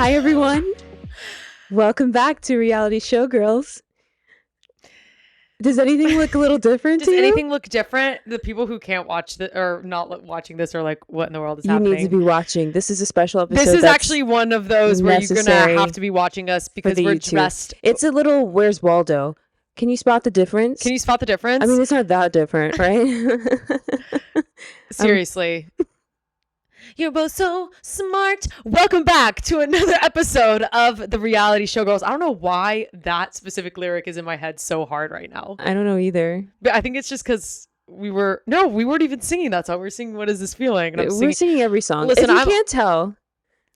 Hi, everyone. Welcome back to Reality Showgirls. Does anything look a little different to you? Does anything look different? The people who can't watch the or not watching this are like, what in the world is You happening? need to be watching. This is a special episode. This is actually one of those where you're gonna have to be watching us because we're dressed. It's a little Where's Waldo? Can you spot the difference? Can you spot the difference? I mean, it's not that different, right? Seriously. You're both so smart. Welcome back to another episode of the Reality Showgirls. I don't know why that specific lyric is in my head so hard right now. I don't know either. But I think it's just because we weren't even singing that song. We're singing What Is This Feeling? And we're singing every song. Listen, if you can't tell,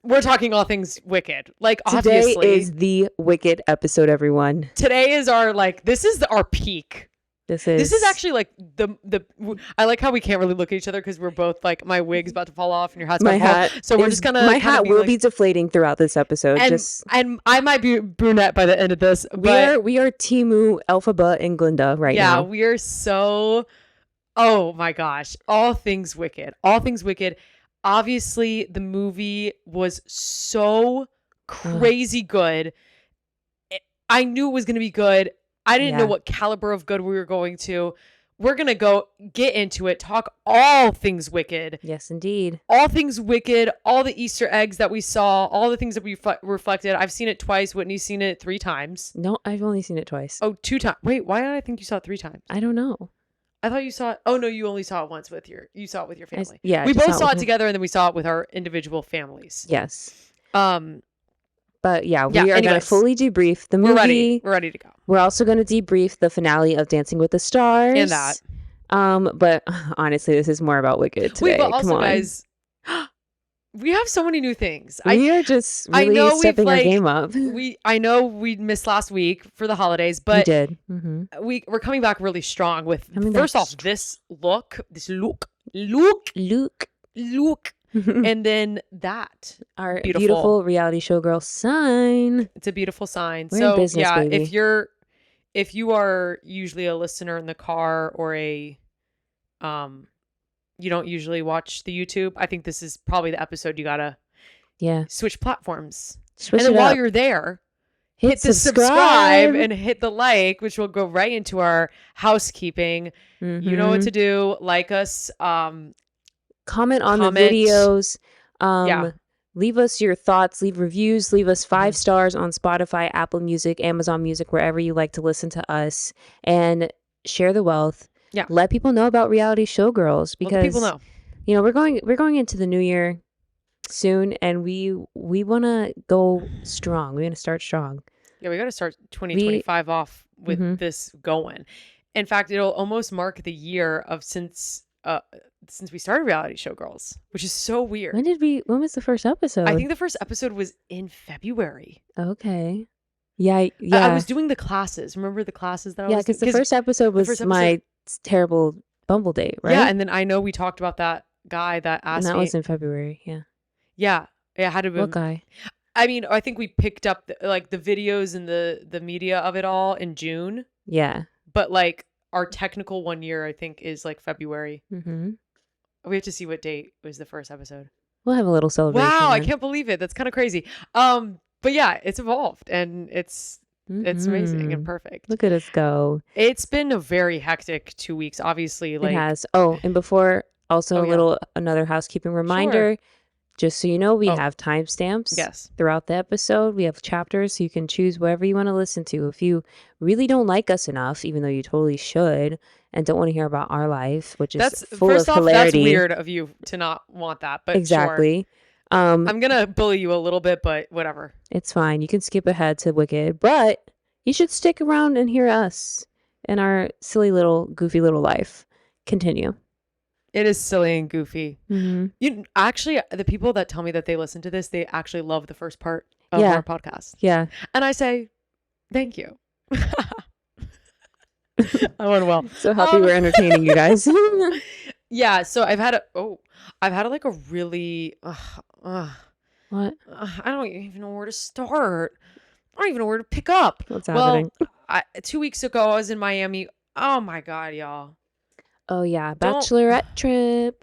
we're talking all things Wicked. Like, today obviously. is the Wicked episode, everyone. Today is our, this is our peak. This is actually like I like how we can't really look at each other because we're both like, my wig's about to fall off and your hat's about to fall off. So we're just gonna. My hat will be deflating throughout this episode. And I might be brunette by the end of this. But we are Timu, Elphaba, and Glinda right now. Yeah, we are so. Oh my gosh! All things Wicked. All things Wicked. Obviously, the movie was so crazy good. I knew it was gonna be good. I didn't know what caliber of good we were going to. We're going to get into it, talk all things Wicked. Yes, indeed. All things Wicked, all the Easter eggs that we saw, all the things that we reflected. I've seen it twice. Whitney's seen it 3 times. No, I've only seen it twice. Oh, 2 times. Wait, why did I think you saw it 3 times? I don't know. I thought you saw it. Oh, no, you only saw it once with you saw it with your family. We both saw it together and then we saw it with our individual families. Yes. But yeah, we are going to fully debrief the movie. We're ready to go. We're also going to debrief the finale of Dancing with the Stars. And that. But honestly, this is more about Wicked today. Wait, but also, guys, we have so many new things. We are just really stepping our game up. I know we missed last week for the holidays, but we did. We're coming back really strong with, first off, this look. And then that our beautiful reality showgirl sign. It's a beautiful sign. We're in business, baby. if you are usually a listener in the car or you don't usually watch the YouTube, I think this is probably the episode you gotta switch platforms. While you're there, hit the subscribe and hit the like, which will go right into our housekeeping. You know what to do. Like us. Comment on the videos. Leave us your thoughts. Leave reviews. Leave us 5 stars on Spotify, Apple Music, Amazon Music, wherever you like to listen to us. And share the wealth. Yeah. Let people know about Reality Showgirls because let people know. You know, we're going into the new year soon, and we want to go strong. We're going to start strong. Yeah, we got to start 2025 off with this going. In fact, it'll almost mark the year of since we started Reality Showgirls, which is so weird. When was the first episode? I think the first episode was in February. Okay. Yeah. I was doing the classes. Remember the classes that I was doing? Yeah, because the first episode was my terrible Bumble date, right? Yeah, and then I know we talked about that guy that asked me. And that was in February, yeah. Yeah, it had to be. What guy? I mean, I think we picked up the videos and the media of it all in June. Yeah. But our technical 1 year, I think, is February. We have to see what date was the first episode. We'll have a little celebration. Wow, I can't believe it. That's kind of crazy. But yeah, it's evolved and it's amazing and perfect. Look at us go. It's been a very hectic 2 weeks, obviously. It has. Oh, and before, also another housekeeping reminder. Sure. Just so you know, we have timestamps throughout the episode. We have chapters, so you can choose whatever you want to listen to. If you really don't like us enough, even though you totally should, and don't want to hear about our life, which is full of hilarity. That's weird of you to not want that, but exactly. Sure. I'm going to bully you a little bit, but whatever. It's fine. You can skip ahead to Wicked, but you should stick around and hear us and our silly little, goofy little life continue. It is silly and goofy. You actually, the people that tell me that they listen to this, they actually love the first part of our podcast. Yeah. And I say, thank you. I went well. So happy we're entertaining you guys. Yeah. So I've had a really, what? I don't even know where to start. I don't even know where to pick up. What's happening? 2 weeks ago, I was in Miami. Oh my God, y'all. Oh yeah, Bachelorette trip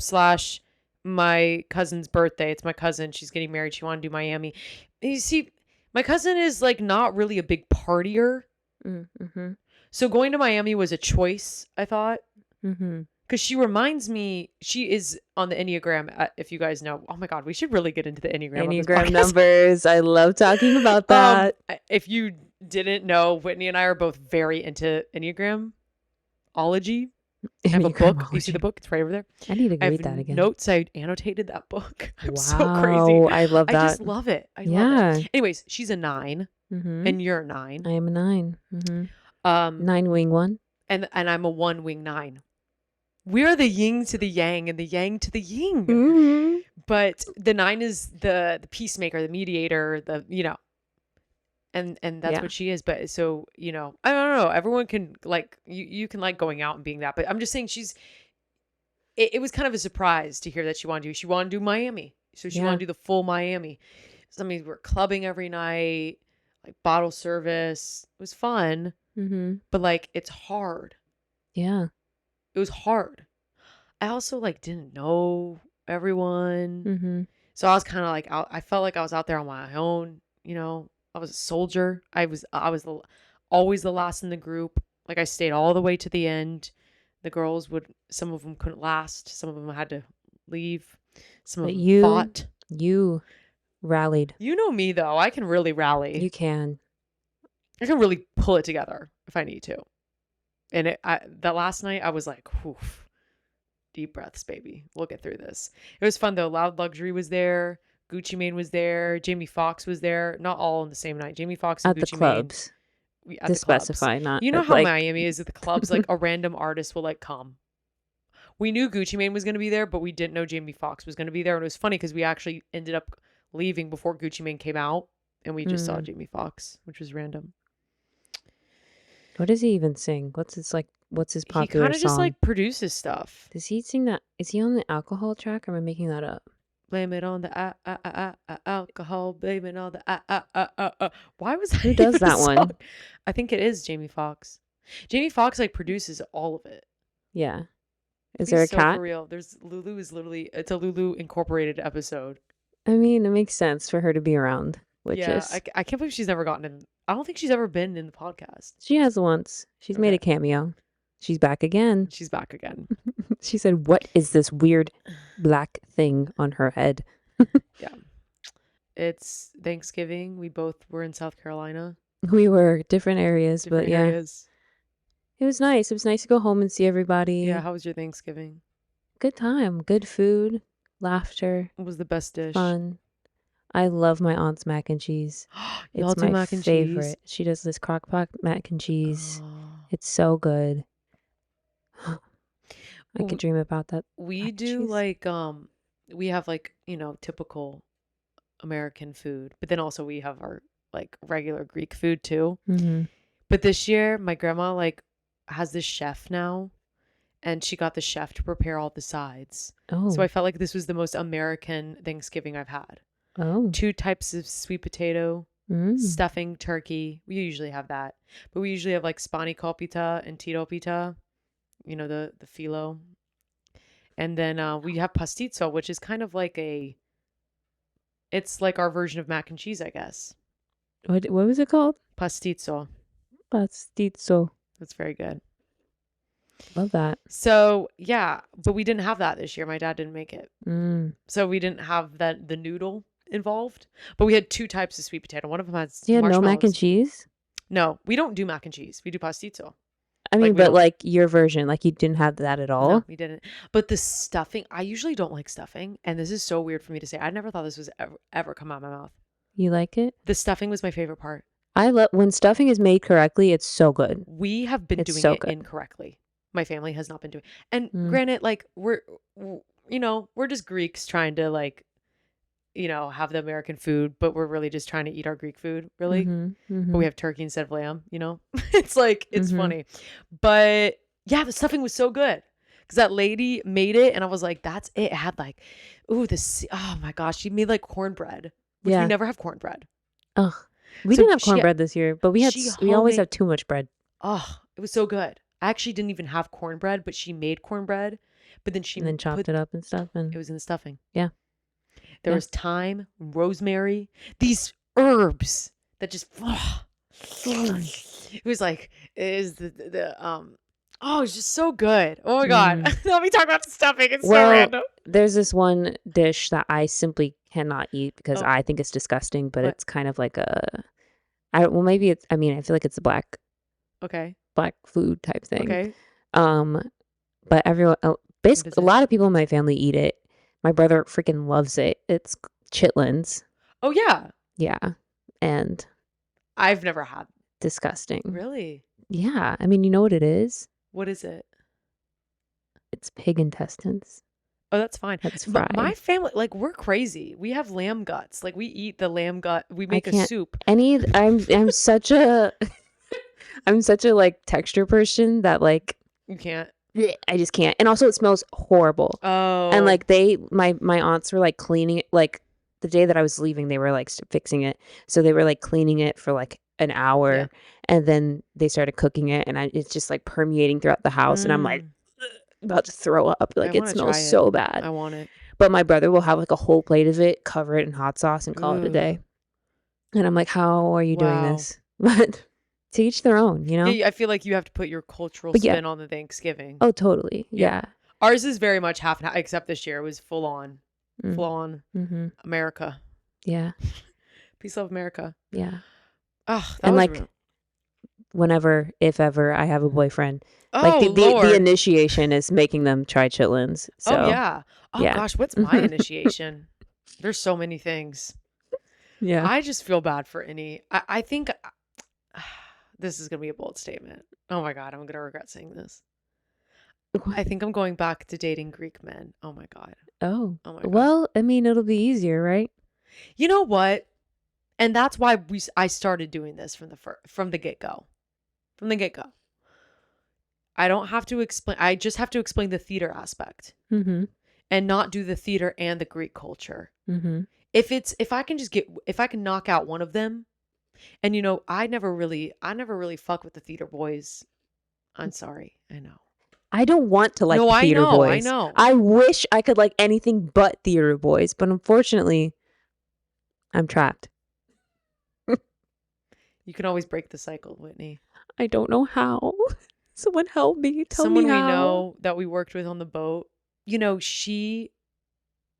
/ my cousin's birthday. It's my cousin. She's getting married. She wanted to do Miami. And you see, my cousin is like not really a big partier. Mm-hmm. So going to Miami was a choice, I thought. Mm-hmm. Because she reminds me, she is on the Enneagram, if you guys know. Oh my God, we should really get into the Enneagram. Enneagram numbers. I love talking about that. If you didn't know, Whitney and I are both very into Enneagramology. I have a book. You see the book? It's right over there. I need to read that again. Notes. I annotated that book. I'm so crazy. I love that. I just love it. I love it. Anyways, she's a 9, and you're a 9. I am a 9. 9 wing 1, and I'm a 1 wing 9. We are the yin to the yang and the yang to the yin. But the 9 is the peacemaker, the mediator, and that's what she is. But so, I don't know. Everyone can like, you can like going out and being that, but I'm just saying it was kind of a surprise to hear that she wanted to do Miami. So she wanted to do the full Miami. So I mean, we're clubbing every night, like bottle service. It was fun, but like, it's hard. Yeah. It was hard. I also like didn't know everyone. So I was kind of like I felt like I was out there on my own, I was a soldier. I was always the last in the group. Like I stayed all the way to the end. The girls some of them couldn't last. Some of them had to leave. Some of them fought. You rallied. You know me though. I can really rally. You can. I can really pull it together if I need to. And that last night I was like, whew, deep breaths, baby. We'll get through this. It was fun though. Loud Luxury was there. Gucci Mane was there. Jamie Foxx was there. Not all on the same night. Jamie Foxx and at Gucci the clubs. Mane. To specify, not. You know how Miami is at the clubs. Like a random artist will like come. We knew Gucci Mane was going to be there, but we didn't know Jamie Foxx was going to be there. And it was funny because we actually ended up leaving before Gucci Mane came out, and we just saw Jamie Foxx, which was random. What does he even sing? What's his popular song? He kind of just like produces stuff. Does he sing that? Is he on the alcohol track, or am I making that up? Blame it on the alcohol. Blame it on the Why was that? Who does that one? I think it is Jamie Foxx. Jamie Foxx like produces all of it. Yeah. Is there a cat? For real. Lulu is literally, it's a Lulu Incorporated episode. I mean, it makes sense for her to be around. I can't believe she's never gotten in. I don't think she's ever been in the podcast. She has once. She's made a cameo. She's back again. She said, "What is this weird black thing on her head?" Yeah. It's Thanksgiving. We both were in South Carolina. We were different areas, but yeah. It was nice. It was nice to go home and see everybody. Yeah, how was your Thanksgiving? Good time. Good food. Laughter. What was the best dish? Fun. I love my aunt's mac and cheese. It's my mac and favorite. Cheese? She does this crock pot mac and cheese. It's so good. I could dream about that. We do like we have like, typical American food, but then also we have our like regular Greek food too. Mm-hmm. But this year my grandma like has this chef now, and she got the chef to prepare all the sides. Oh. So I felt like this was the most American Thanksgiving I've had. Oh. 2 types of sweet potato, stuffing, turkey. We usually have that. But we usually have like spanakopita and tidopita, the phyllo. And then we have pastizzo, which is kind of like it's like our version of mac and cheese, I guess. What was it called? Pastizzo. Pastizzo. That's very good. Love that. So yeah, but we didn't have that this year. My dad didn't make it. So we didn't have the noodle involved, but we had 2 types of sweet potato. One of them has no mac and cheese. No, we don't do mac and cheese. We do pastizzo. I mean, but like your version, like you didn't have that at all. No, we didn't. But the stuffing, I usually don't like stuffing, and this is so weird for me to say. I never thought this was ever come out of my mouth. You like it? The stuffing was my favorite part. I love when stuffing is made correctly. It's so good. We have been doing it incorrectly. My family has not been doing. And granted, like we're just Greeks trying to like, have the American food, but we're really just trying to eat our Greek food, really. But we have turkey instead of lamb, It's like, it's funny. But yeah, the stuffing was so good because that lady made it, and I was like, that's it. It had like, oh my gosh, she made like cornbread, which we never have cornbread. Ugh. We didn't have cornbread this year, but we always have too much bread. Oh, it was so good. I actually didn't even have cornbread, but she made cornbread, but then she chopped it up and stuff, and it was in the stuffing. Yeah. There was thyme, rosemary, these herbs that just. It was like it's just so good. Oh my god. Let me talk about the stuffing. It's so random. There's this one dish that I simply cannot eat because I think it's disgusting, but it's kind of like maybe it's, I feel like it's a black food type thing. Okay. But everyone, basically a lot of people in my family eat it. My brother freaking loves it. It's chitlins. Oh yeah. Yeah. And I've never had. Disgusting. Really? Yeah. You know what it is? What is it? It's pig intestines. Oh, that's fine. That's fried. But my family, we're crazy. We have lamb guts. We eat the lamb gut. We make a soup. I'm such a texture person that you can't. I just can't. And also it smells horrible. Oh. And my aunts were cleaning it, the day that I was leaving, they were fixing it. So they were cleaning it for an hour, and then they started cooking it, and it's just permeating throughout the house, and I'm about to throw up. It smells so bad. I want it. But my brother will have a whole plate of it, cover it in hot sauce, and call it a day. And I'm like, how are you doing this? But to each their own, you know? Yeah, I feel like you have to put your cultural spin on the Thanksgiving. Oh, totally. Yeah. Ours is very much half and half, except this year it was full on America. Yeah. Peace, love, America. Yeah. Oh, and whenever, if ever, I have a boyfriend, the initiation is making them try chitlins. So, oh yeah. Oh gosh, what's my initiation? There's so many things. Yeah. I just feel bad for any. I think this is gonna be a bold statement. Oh my god, I'm gonna regret saying this. I think I'm going back to dating Greek men. Oh my god. Oh my god. Well, it'll be easier, right? You know what? And that's why I started doing this from the get-go. From the get-go. I don't have to explain. I just have to explain the theater aspect. Mm-hmm. And not do the theater and the Greek culture. Mm-hmm. If I can knock out one of them, and I never really fuck with the theater boys. I'm sorry. I know. I don't want to the theater boys. I know. I wish I could like anything but theater boys, but unfortunately, I'm trapped. You can always break the cycle, Whitney. I don't know how. Someone help me. Tell me how. Someone we know that we worked with on the boat, she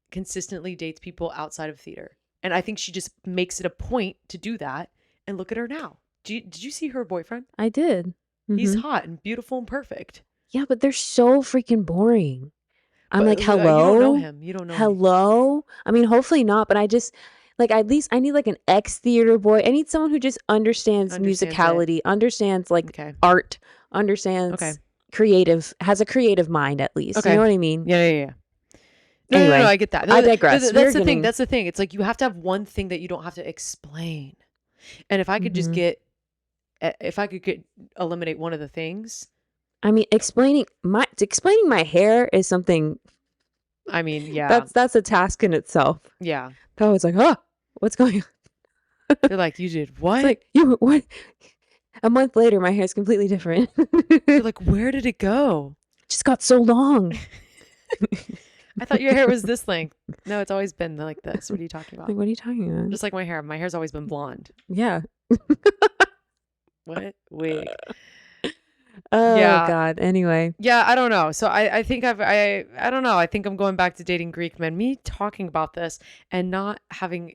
consistently dates people outside of theater. And I think she just makes it a point to do that. And look at her now. Did you see her boyfriend? I did. Mm-hmm. He's hot and beautiful and perfect. Yeah, but they're so freaking boring. I'm like, hello? You don't know him. You don't know him. Hello? Hopefully not, but I just... at least I need an ex-theater boy. I need someone who just understands musicality, understands art, understands creative, has a creative mind at least. Okay. You know what I mean? Yeah. Anyway, no, I get that. I digress. That's the thing. That's the thing. It's you have to have one thing that you don't have to explain. And if I could just eliminate one of the things. Explaining my hair is something. Yeah. That's a task in itself. Yeah. I was like, what's going on? They're like, you did what? It's you what? A month later, my hair is completely different. You're like, where did it go? It just got so long. I thought your hair was this length. No, it's always been like this. What are you talking about? What are you talking about? Just like my hair. My hair's always been blonde. Yeah. What? Wig. Oh God. Anyway. Yeah, I don't know. So I think I don't know. I think I'm going back to dating Greek men. Me talking about this and not having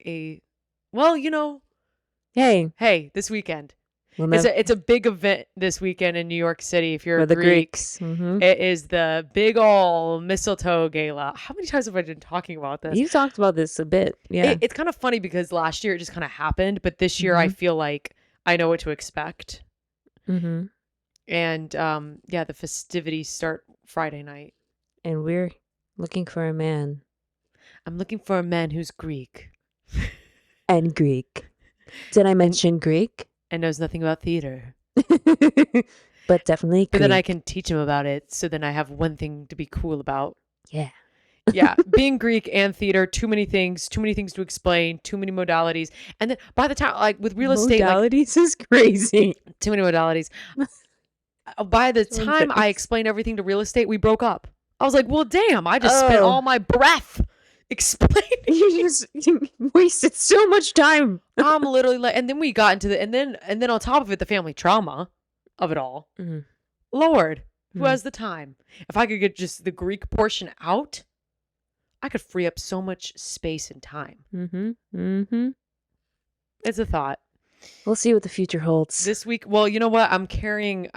Hey, this weekend. It's a big event this weekend in New York City. If you're for the Greeks, mm-hmm. It is the big ol' mistletoe gala. How many times have I been talking about this? You talked about this a bit. Yeah, it's kind of funny because last year it just kind of happened, but this year I feel like I know what to expect. Mm-hmm. And the festivities start Friday night. And we're looking for a man. I'm looking for a man who's Greek. And Greek. Did I mention Greek? And knows nothing about theater. But definitely Greek. But then I can teach him about it, so then I have one thing to be cool about. Yeah. Yeah, being Greek and theater, too many things to explain, too many modalities. And then by the time, with real estate... Modalities is crazy. Too many modalities. By the time I explained everything to real estate, we broke up. I was like, well, damn, I just spent all my breath explaining. You wasted so much time. I'm literally like, and then we got into and then on top of it, the family trauma of it all. Mm-hmm. Lord, who has the time? If I could get just the Greek portion out, I could free up so much space and time. It's a thought. We'll see what the future holds. This week, well, you know what? I'm carrying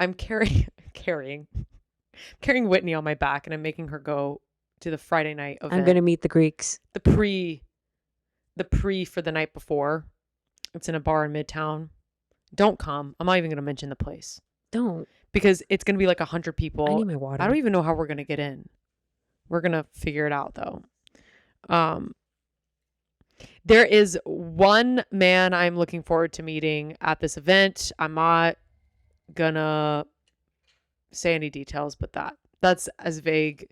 Whitney on my back, and I'm making her go to the Friday night event. I'm going to meet the Greeks. The pre for the night before. It's in a bar in Midtown. Don't come. I'm not even going to mention the place. Don't. Because it's going to be like 100 people. I need my water. I don't even know how we're going to get in. We're going to figure it out, though. There is one man I'm looking forward to meeting at this event. I'm not going to say any details, but that's as vague.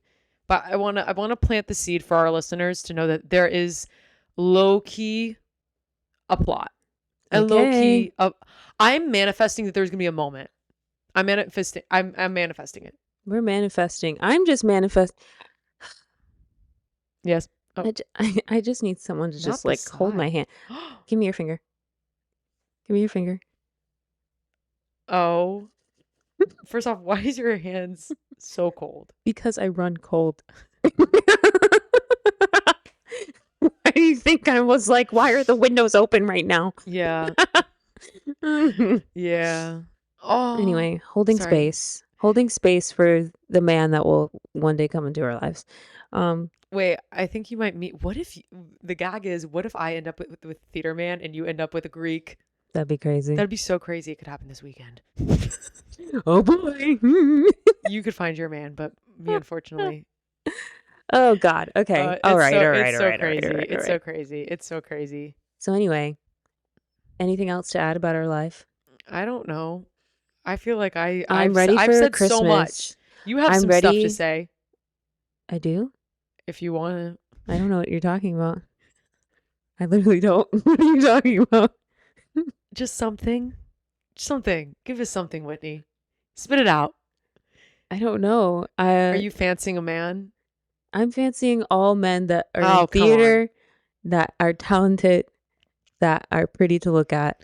But I want to plant the seed for our listeners to know that there is low-key a plot. And low-key, I'm manifesting that there's going to be a moment. I'm manifesting it. We're manifesting. I'm just manifesting. Yes. Oh. I just need someone to just like hold my hand. Give me your finger. Give me your finger. Oh. First off, why is your hands so cold? Because I run cold. Why do you think I was like, why are the windows open right now? Yeah. Yeah. Oh. Anyway, holding space. Holding space for the man that will one day come into our lives. Wait, I think you might meet. What if the gag is? What if I end up with Theater Man and you end up with a Greek? That'd be crazy. That'd be so crazy. It could happen this weekend. Oh boy. You could find your man, but me, unfortunately. Oh God. Okay. All right. It's so crazy. It's so crazy. So anyway, anything else to add about our life? I don't know. I feel like I've said Christmas. So much. You have some stuff to say. I do? If you want to. I don't know what you're talking about. I literally don't. What are you talking about? Just something. Give us something, Whitney. Spit it out. I don't know. Are you fancying a man? I'm fancying all men that are in theater, that are talented, that are pretty to look at,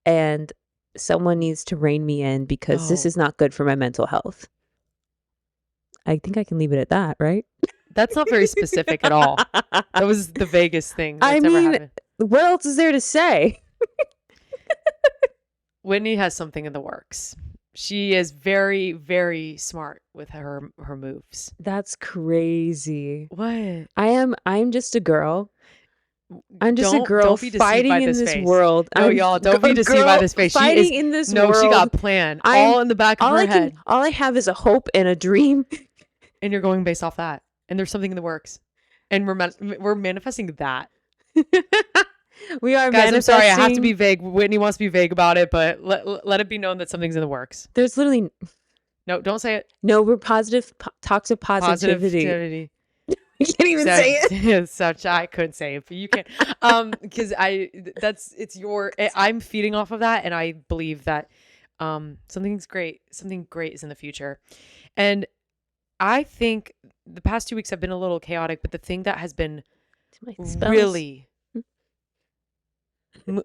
and someone needs to rein me in because this is not good for my mental health. I think I can leave it at that, right? That's not very specific at all. That was the vaguest thing that's ever happened. What else is there to say? Whitney has something in the works. She is very, very smart with her moves. That's crazy. What? I'm just a girl. I'm just a girl fighting in this world. No, y'all, don't be deceived by this face. Fighting in this world. No, she got planned. All in the back of her head. All I have is a hope and a dream. And you're going based off that. And there's something in the works. And we're manifesting that. We are Guys, manifesting. I'm sorry, I have to be vague. Whitney wants to be vague about it, but let it be known that something's in the works. There's literally... No, don't say it. No, we're positive. Talks of positivity. You can't even say it. Such I couldn't say it, but you can. Because I'm feeding off of that, and I believe that something great is in the future. And I think the past 2 weeks have been a little chaotic, but the thing that has been really oh,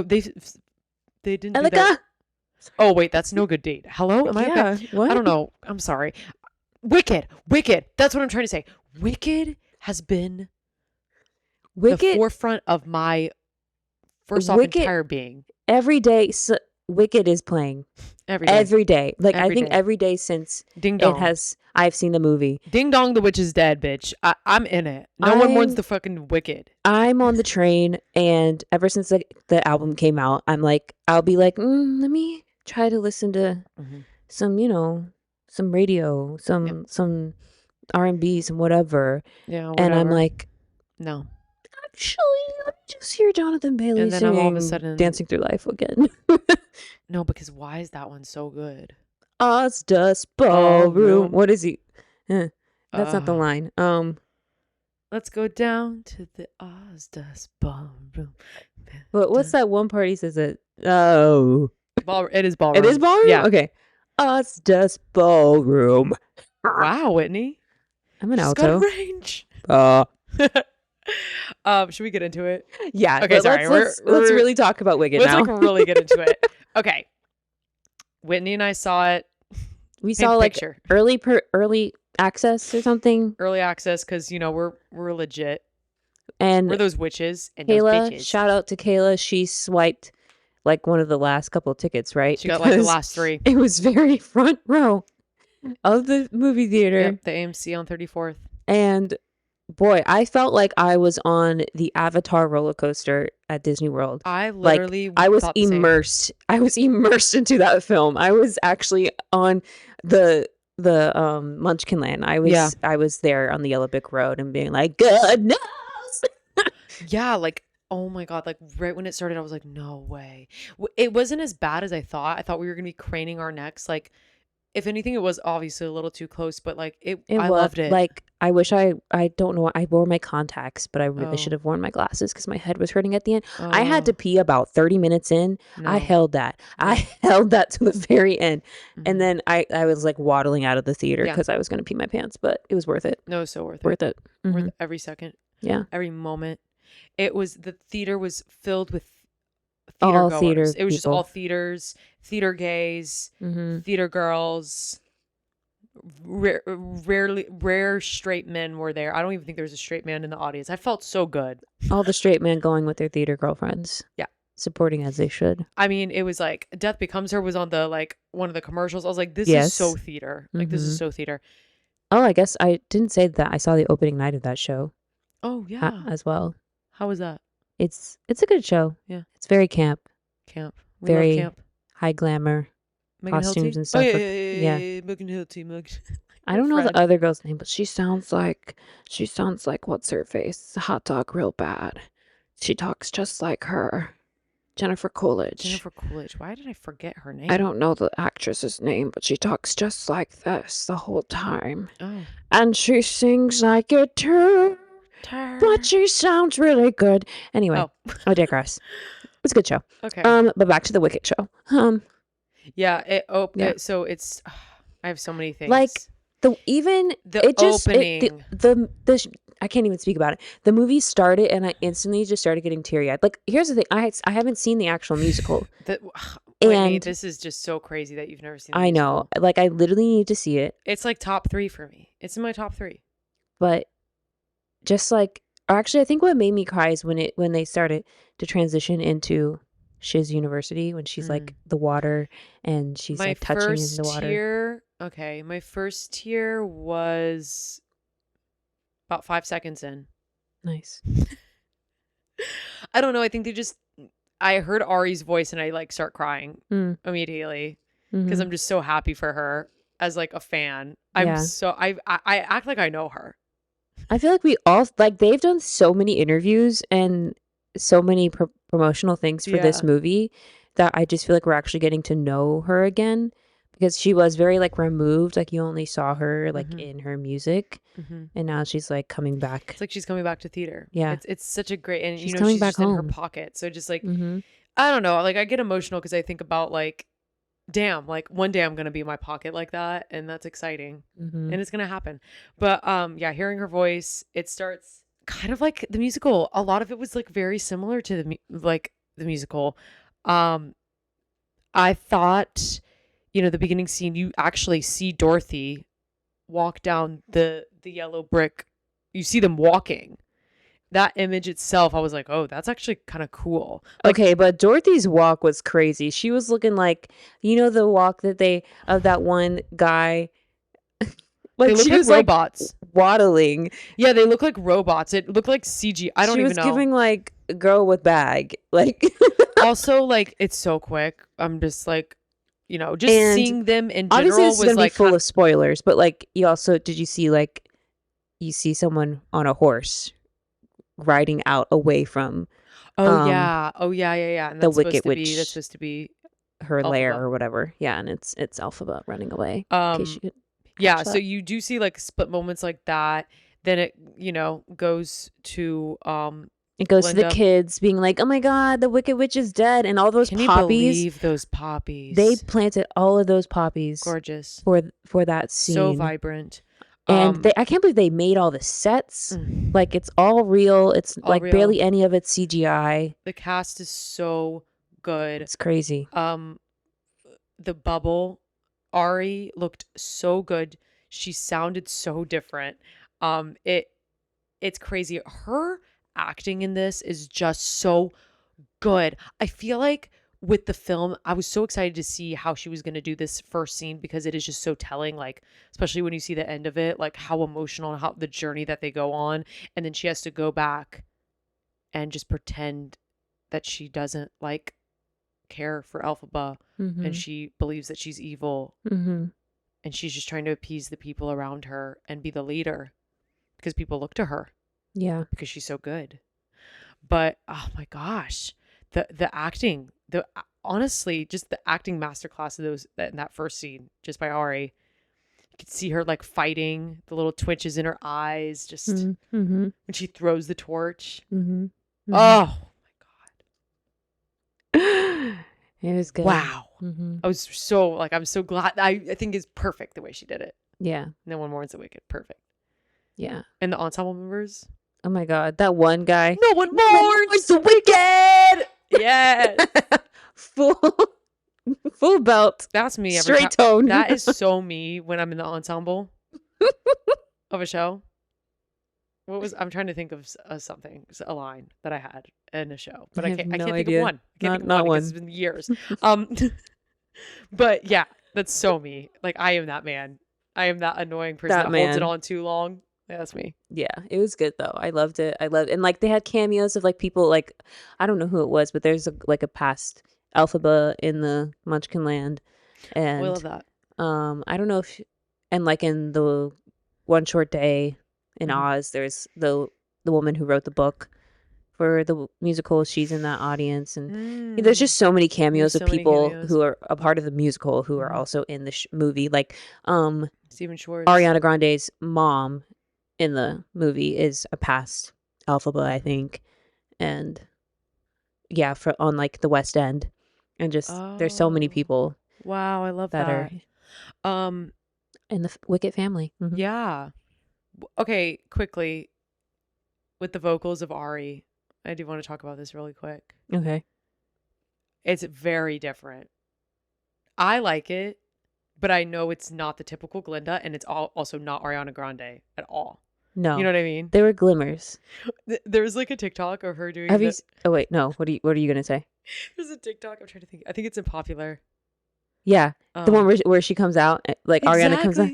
they didn't do that. Oh wait, that's No Good Date. Hello? Am I okay? What? I don't know. I'm sorry. Wicked. That's what I'm trying to say. Wicked has been the forefront of my entire being. Every day, Wicked is playing. Every day. Like I think every day since Ding Dong. I've seen the movie. Ding Dong, the witch is dead, bitch. I'm in it. No one mourns the fucking Wicked. I'm on the train, and ever since the album came out, I'll be like, let me try to listen to some, some radio, some R&B, some whatever. Yeah, whatever. And I'm like, no. Actually, let me just hear Jonathan Bailey and then singing all of a sudden Dancing Through Life again. No, because why is that one so good? Ozdust Ballroom. What is he? That's not the line. Let's go down to the Ozdust Ballroom. But what's that one part he says it? Oh. It is ballroom. It is ballroom? Yeah. Okay. Ozdust Ballroom. Wow, Whitney. I'm an She's alto. got range. Should we get into it? Yeah. Okay, sorry. Let's really talk about Wicked now. Let's really get into it. Okay. Whitney and I saw it. We saw early access or something. Early access because we're legit. And we're those witches and Kayla, those bitches. Shout out to Kayla. She swiped one of the last couple of tickets, right? She got the last 3. It was very front row of the movie theater. Yep, the AMC on 34th. And boy, I felt like I was on the Avatar roller coaster at Disney World. I literally I was immersed. I was immersed into that film. I was actually on the Munchkin Land. I was there on the Yellow Brick Road and being like, goodness. Yeah, oh my God, right when it started, I was like, no way. It wasn't as bad as I thought. I thought we were going to be craning our necks. If anything, it was obviously a little too close, but I loved it. I wish I don't know. I wore my contacts, but I really should have worn my glasses because my head was hurting at the end. I had to pee about 30 minutes in. No. I held that. Yeah. I held that to the very end. Mm-hmm. And then I was waddling out of the theater because I was going to pee my pants, but it was worth it. No, it was so worth it. Worth it. Mm-hmm. Worth every second. Yeah. Every moment. The theater was filled with theater goers. It was just all theaters, theater gays, theater girls. Rare straight men were there. I don't even think there was a straight man in the audience. I felt so good. All the straight men going with their theater girlfriends. Yeah. Supporting as they should. I mean, it was Death Becomes Her was on the one of the commercials. I was like, this is so theater. This is so theater. Oh, I guess I didn't say that. I saw the opening night of that show. Oh, yeah. As well. How was that? It's a good show. Yeah. It's very camp. We very love camp. High glamour. Megan costumes Hilty? And stuff. Oh, yeah. Megan Hilty. I don't know the other girl's name, but she sounds like what's her face? Hot dog real bad. She talks just like her. Jennifer Coolidge. Why did I forget her name? I don't know the actress's name, but she talks just like this the whole time. Oh. And she sings like a turd. But she sounds really good. Anyway, I digress. It's a good show. Okay. But back to the Wicked show. Yeah. So it's. I have so many things. The opening. I can't even speak about it. The movie started and I instantly just started getting teary-eyed. Here's the thing. I haven't seen the actual musical. Whitney, this is just so crazy that you've never seen the musical. I know. I literally need to see it. It's top 3 for me. It's in my top 3. But just actually, I think what made me cry is when they started to transition into Shiz University, when she's the water and she's touching in the water. My first tear was about 5 seconds in. Nice. I don't know. I think I heard Ari's voice and I start crying immediately because I'm just so happy for her as a fan. I act like I know her. I feel like we all they've done so many interviews and so many promotional things for this movie that I just feel like we're actually getting to know her again because she was very removed. You only saw her in her music, and now she's coming back. It's she's coming back to theater. Yeah, it's such a great and she's coming she's back just home. In her pocket. So just I don't know. I get emotional because I think about damn, one day I'm gonna be in my pocket like that, and that's exciting, and it's gonna happen. But hearing her voice, it starts kind of like the musical. A lot of it was very similar to the musical. I thought, the beginning scene, you actually see Dorothy walk down the yellow brick. You see them walking. That image itself, I was like, oh, that's actually kind of cool. Okay, but Dorothy's walk was crazy. She was looking the walk of that one guy. They look like robots. Waddling. Yeah, they look like robots. It looked like CG. I don't even know. She was giving a girl with bag. Also, it's so quick. I'm just just seeing them in general obviously this is was gonna be full of spoilers, but you also did you see you see someone on a horse riding out away from yeah and the Wicked Witch. That's supposed to be her Elphaba. lair or whatever. Yeah, and it's Elphaba running away. So you do see split moments like that. Then it goes to It goes to the kids being like, oh my God, the Wicked Witch is dead. And all those poppies. Can you believe those poppies? They planted all of those poppies. Gorgeous. For that scene. So vibrant. And I can't believe they made all the sets. Like, it's all real. It's all like real. Barely any of it's CGI. The cast is so good. It's crazy. The bubble, Ari looked so good. She sounded so different. It's crazy. Her acting in this is just so good. I feel like with the film, I was so excited to see how she was going to do this first scene because it is just so telling, like, especially when you see the end of it, like how emotional and how the journey that they go on. And then she has to go back and just pretend that she doesn't like care for Elphaba and she believes that she's evil and she's just trying to appease the people around her and be the leader because people look to her because she's so good. But oh my gosh, the acting, honestly just the acting masterclass of those in that first scene just by Ari. You could see her like fighting, the little twitches in her eyes just when she throws the torch. Oh it was good. Wow. I was so like, I'm so glad. I think it's perfect the way she did it. Yeah. No one mourns the wicked. Perfect. Yeah. And the ensemble members. Oh my God. That one guy. No one mourns the wicked. Yes. Full belt. That's me. Straight tone. That is so me when I'm in the ensemble of a show. I'm trying to think of something, a line that I had in a show, but I can't think of one. Not one. It's been years. But yeah, that's so me. Like, I am that man. I am that annoying person that holds it on too long. Yeah, that's me. Yeah, it was good though. I loved it. And like they had cameos of like people like, I don't know who it was, but there's a past Elphaba in the Munchkin Land, and we love that. I don't know if, and like in the One Short Day in Oz, there's the woman who wrote the book for the musical. She's in that audience, and there's just so many cameos of people who are a part of the musical who are also in the movie. Like Stephen Schwartz, Ariana Grande's mom in the movie is a past Elphaba, I think, and yeah, on like the West End, and just there's so many people. Wow, I love that. Are in the Wicked family. Yeah. Okay, quickly, with the vocals of Ari, I do want to talk about this really quick. Okay. It's very different. I like it, but I know it's not the typical Glinda, and it's also not Ariana Grande at all. No. You know what I mean? They were glimmers. There's like a TikTok of her doing Oh wait, no. What are you gonna say? There's a TikTok, I'm trying to think. I think it's Unpopular. Yeah. The one where she comes out, like Ariana comes out.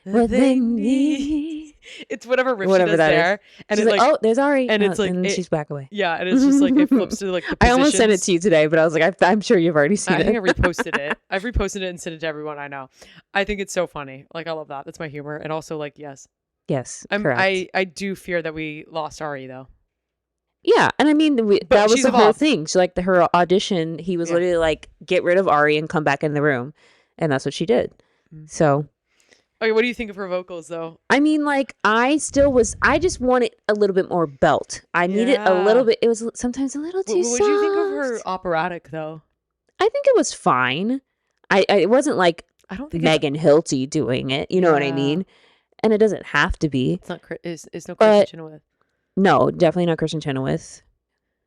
What they need. It's whatever riff she does there. Is. And she's it's like, oh, there's Ari. And it's like, and she's back away. Yeah, and it's just like, it flips to like the positions. I almost sent it to you today, but I was like, I'm sure you've already seen it. I think I reposted it. I've reposted it and sent it to everyone I know. I think it's so funny. Like, I love that. That's my humor. And also, like, yes. Yes, correct. I do fear that we lost Ari, though. Yeah, and I mean, that was the whole thing. So, like, her audition, he was literally like, get rid of Ari and come back in the room. And that's what she did. So... Okay, what do you think of her vocals, though? I mean, like, I just wanted a little bit more belt. I needed a little bit. It was sometimes a little too soft. What do you think of her operatic, though? I think it was fine. It wasn't like I don't think Megan Hilty doing it. You know what I mean? And it doesn't have to be. It's not. It's no Kristen Chenoweth. No, definitely not Kristen Chenoweth.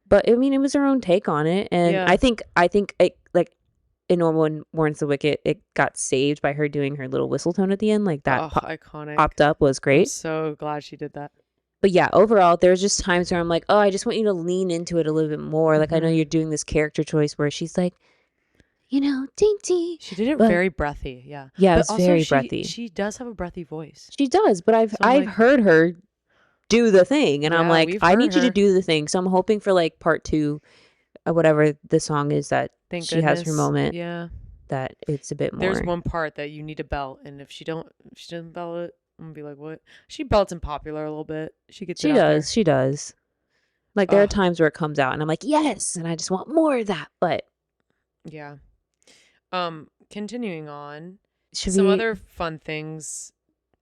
But I mean, it was her own take on it, and I think it, like. In No One Mourns the Wicked, it got saved by her doing her little whistle tone at the end. Like that iconic. Popped up was great. I'm so glad she did that. But yeah, overall, there's just times where I'm like, oh, I just want you to lean into it a little bit more. Like, I know you're doing this character choice where she's like, you know, dainty. She did it very breathy. Yeah. Yeah, it's very breathy. She does have a breathy voice. She does, but I've heard her do the thing. And I'm like, I need you to do the thing. So I'm hoping for like part 2, whatever the song is that she has her moment. Yeah. That it's a bit more. There's one part that you need to belt, and if she doesn't belt it, I'm gonna be like, what? She belts in Popular a little bit. She does. Like there are times where it comes out, and I'm like, yes, and I just want more of that. But yeah. Continuing on, some other fun things.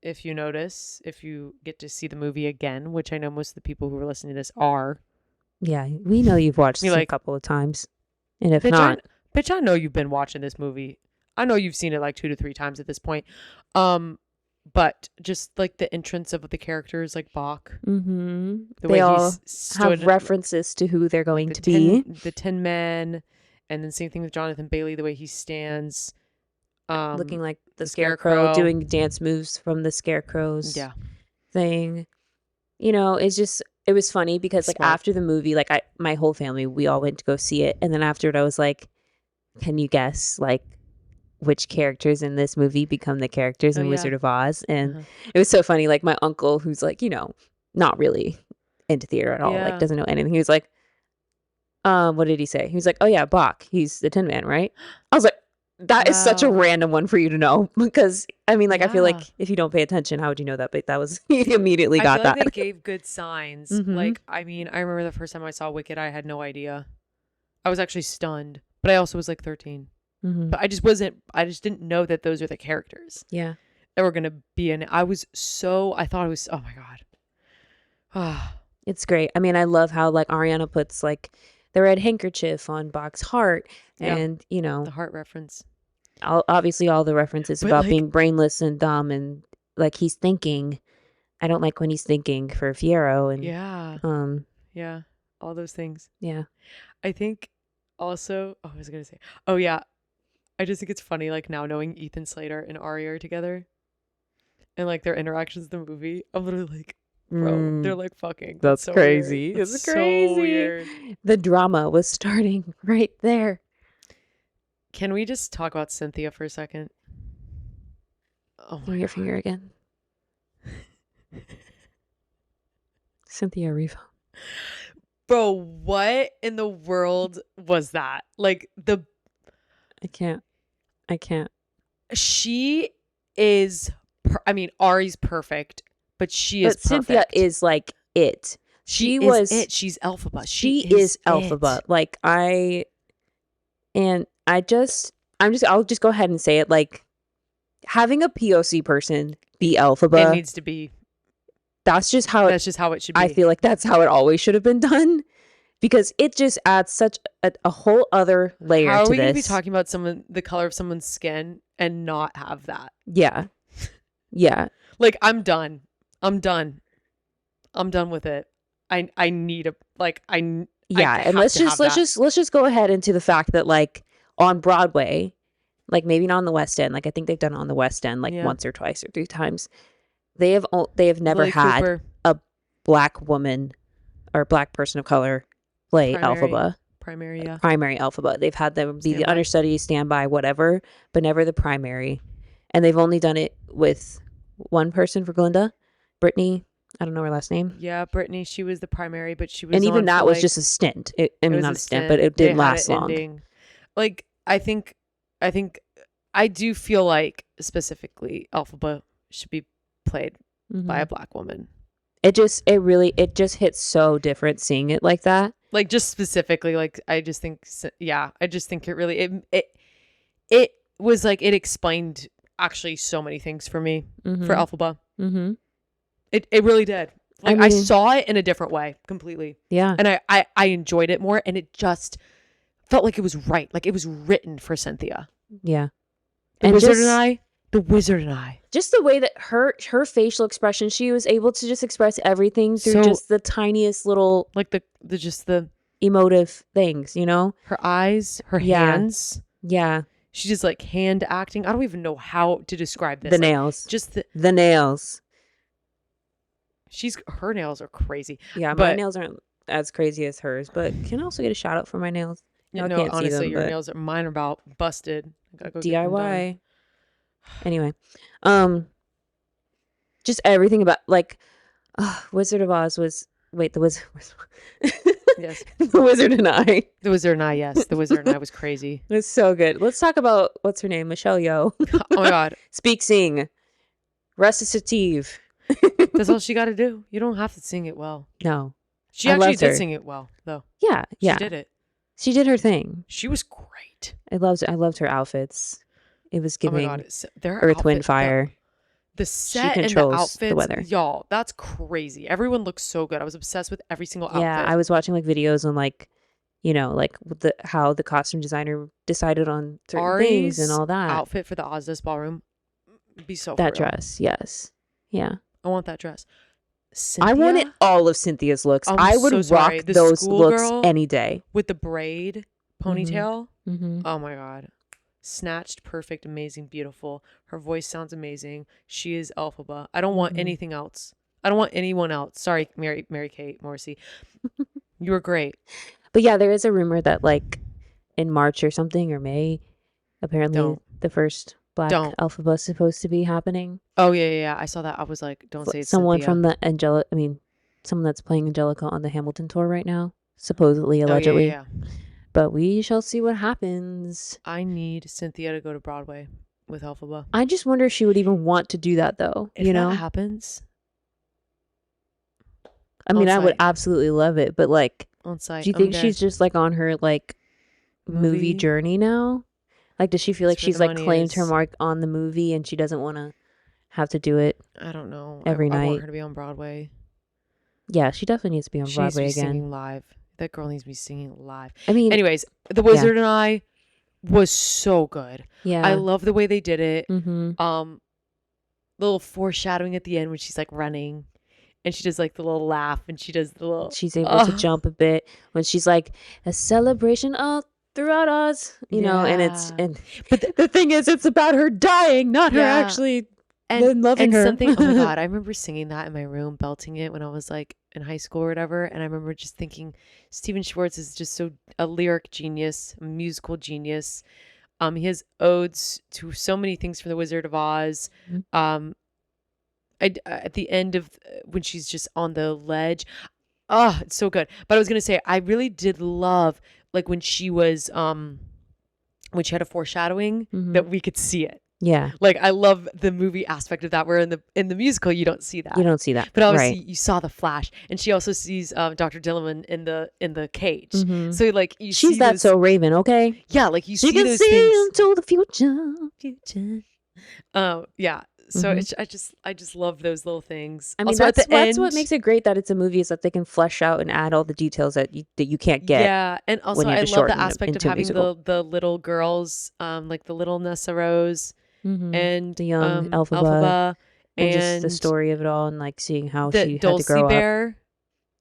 If you notice, if you get to see the movie again, which I know most of the people who are listening to this are, Yeah, we know you've watched it a couple of times. And if not... Bitch, I know you've been watching this movie. I know you've seen it like 2 to 3 times at this point. But just like the entrance of the characters, like Bach. Mm-hmm. They all have references to who they're going to be. The Tin Men. And then same thing with Jonathan Bailey, the way he stands. Looking like the Scarecrow, doing dance moves from the Scarecrow's thing. You know, it was funny because like after the movie, like my whole family, we all went to go see it. And then after it, I was like, can you guess like which characters in this movie become the characters in Wizard of Oz? And it was so funny. Like my uncle, who's like, you know, not really into theater at all, like doesn't know anything. He was like, what did he say? He was like, oh yeah, Bach. He's the Tin Man, right? I was like, that is such a random one for you to know, because I mean, like, I feel like if you don't pay attention, how would you know that? But that was, he immediately got I feel that. Like they gave good signs. Like, I mean, I remember the first time I saw Wicked, I had no idea. I was actually stunned, but I also was like 13. But I just didn't know that those are the characters. Yeah. That were going to be in it. I thought it was, oh my God. It's great. I mean, I love how like Ariana puts like the red handkerchief on Bach's heart and, you know. The heart reference. Obviously all the references about being brainless and dumb and like he's thinking. I don't like when he's thinking for Fiyero and all those things. Yeah. I think also, I was gonna say, I just think it's funny like now knowing Ethan Slater and Ari are together and like their interactions in the movie. I'm literally like, bro, they're like fucking. That's so crazy. Weird. It's crazy. So weird. The drama was starting right there. Can we just talk about Cynthia for a second? Oh my your finger again. Cynthia Erivo. Bro, what in the world was that? Like I can't. She is Ari's perfect, but she is perfect. Cynthia is like it. She is it. She's Elphaba. She is Elphaba. Like I'll just go ahead and say it, like having a POC person be Elphaba. It needs to be. That's just how it should be. I feel like that's how it always should have been done, because it just adds such a whole other layer to this. How are we going to be talking about the color of someone's skin and not have that? Yeah. Yeah. Like, I'm done with it. I need a, like, and let's just go ahead into the fact that like on Broadway, like maybe not on the West End, like I think they've done it on the West End like once or twice or 3 times. They have never had a black woman or black person of color play Elphaba. Primary Elphaba. They've had them be the understudy, standby, whatever, but never the primary. And they've only done it with one person for Glinda, Brittany. I don't know her last name. Yeah, Brittany. She was the primary, but she was. And even that was just a stint. Not a stint, but it didn't last long. Ending. Like I do feel like specifically Elphaba should be played by a black woman. It just hits so different seeing it like that. Like just specifically, like I just think it really it was like it explained actually so many things for me for Elphaba. Mm-hmm. It really did. Like I saw it in a different way completely. Yeah. And I enjoyed it more, and it just felt like it was right. Like it was written for Cynthia. Yeah. The Wizard and I. Just the way that her facial expression, she was able to just express everything through just the tiniest little, like the emotive things, you know? Her eyes, her hands. Yeah. She's just like hand acting. I don't even know how to describe this. The nails. Just the nails. Her nails are crazy. Yeah, my nails aren't as crazy as hers, but can also get a shout out for my nails. No, honestly, your nails mine are about busted. Gotta go DIY. Anyway, just everything about like Wizard of Oz was the Wizard. Yes, The Wizard and I. The Wizard and I. Yes, The Wizard and I was crazy. It was so good. Let's talk about what's her name, Michelle Yeoh. Oh my God, speak, sing, recitative. That's all she got to do. You don't have to sing it well. No, she actually did sing it well, though. Yeah, she did it. She did her thing. She was great. I loved her outfits. It was giving Earth, Wind, Fire. The set and the outfits, y'all, that's crazy. Everyone looks so good. I was obsessed with every single outfit. Yeah, I was watching like videos on like, you know, like how the costume designer decided on certain things and all that. Outfit for the Ozdust ballroom be so that dress, yes, yeah. I want that dress. Cynthia? I wanted all of Cynthia's looks. I would rock those looks any day with the braid ponytail. Oh my god. Snatched, perfect, amazing, beautiful. Her voice sounds amazing. She is Elphaba. I don't want anything else. I don't want anyone else. Sorry, Mary-Kate Morrissey. You were great. But yeah, there is a rumor that like in March or something or May, apparently the first Black Elphaba is supposed to be happening. Oh yeah. I saw that. I was like, don't say it's someone Cynthia. From the someone that's playing Angelica on the Hamilton tour right now, supposedly, allegedly. Yeah. But we shall see what happens. I need Cynthia to go to Broadway with Elphaba. I just wonder if she would even want to do that, though. If that happens. I mean, I would absolutely love it, but like, on site. Do you think she's just like on her like movie journey now? Like, does she feel like she's like claimed her mark on the movie and she doesn't want to have to do it? I don't know. Every night. I want her to be on Broadway. Yeah, she definitely needs to be on Broadway again. Singing live. That girl needs to be singing live. I mean, anyways, The Wizard and I was so good. Yeah, I love the way they did it. Little foreshadowing at the end when she's like running, and she does like the little laugh, and she does the little. She's able to jump a bit when she's like a celebration all throughout Oz, you know. But the thing is, it's about her dying, not her actually. And loving her. Something, oh my god, I remember singing that in my room, belting it when I was like in high school or whatever. And I remember just thinking, Stephen Schwartz is just so a lyric genius, a musical genius. He has odes to so many things from The Wizard of Oz. At the end of when she's just on the ledge, it's so good. But I was gonna say, I really did love like when she was when she had a foreshadowing that we could see it. Yeah. Like I love the movie aspect of that, where in the musical you don't see that. You don't see that. But obviously you saw the flash, and she also sees Dr. Dilliman in the cage. So like she's that so Raven, okay? Yeah, like you see those things. See into the future. Yeah. So I just love those little things. I mean, also, that's what makes it great that it's a movie, is that they can flesh out and add all the details that you can't get. Yeah, and also I love the aspect of having the little girls, like the little NessaRose and the young Elphaba, and just the story of it all, and like seeing how she had to grow up.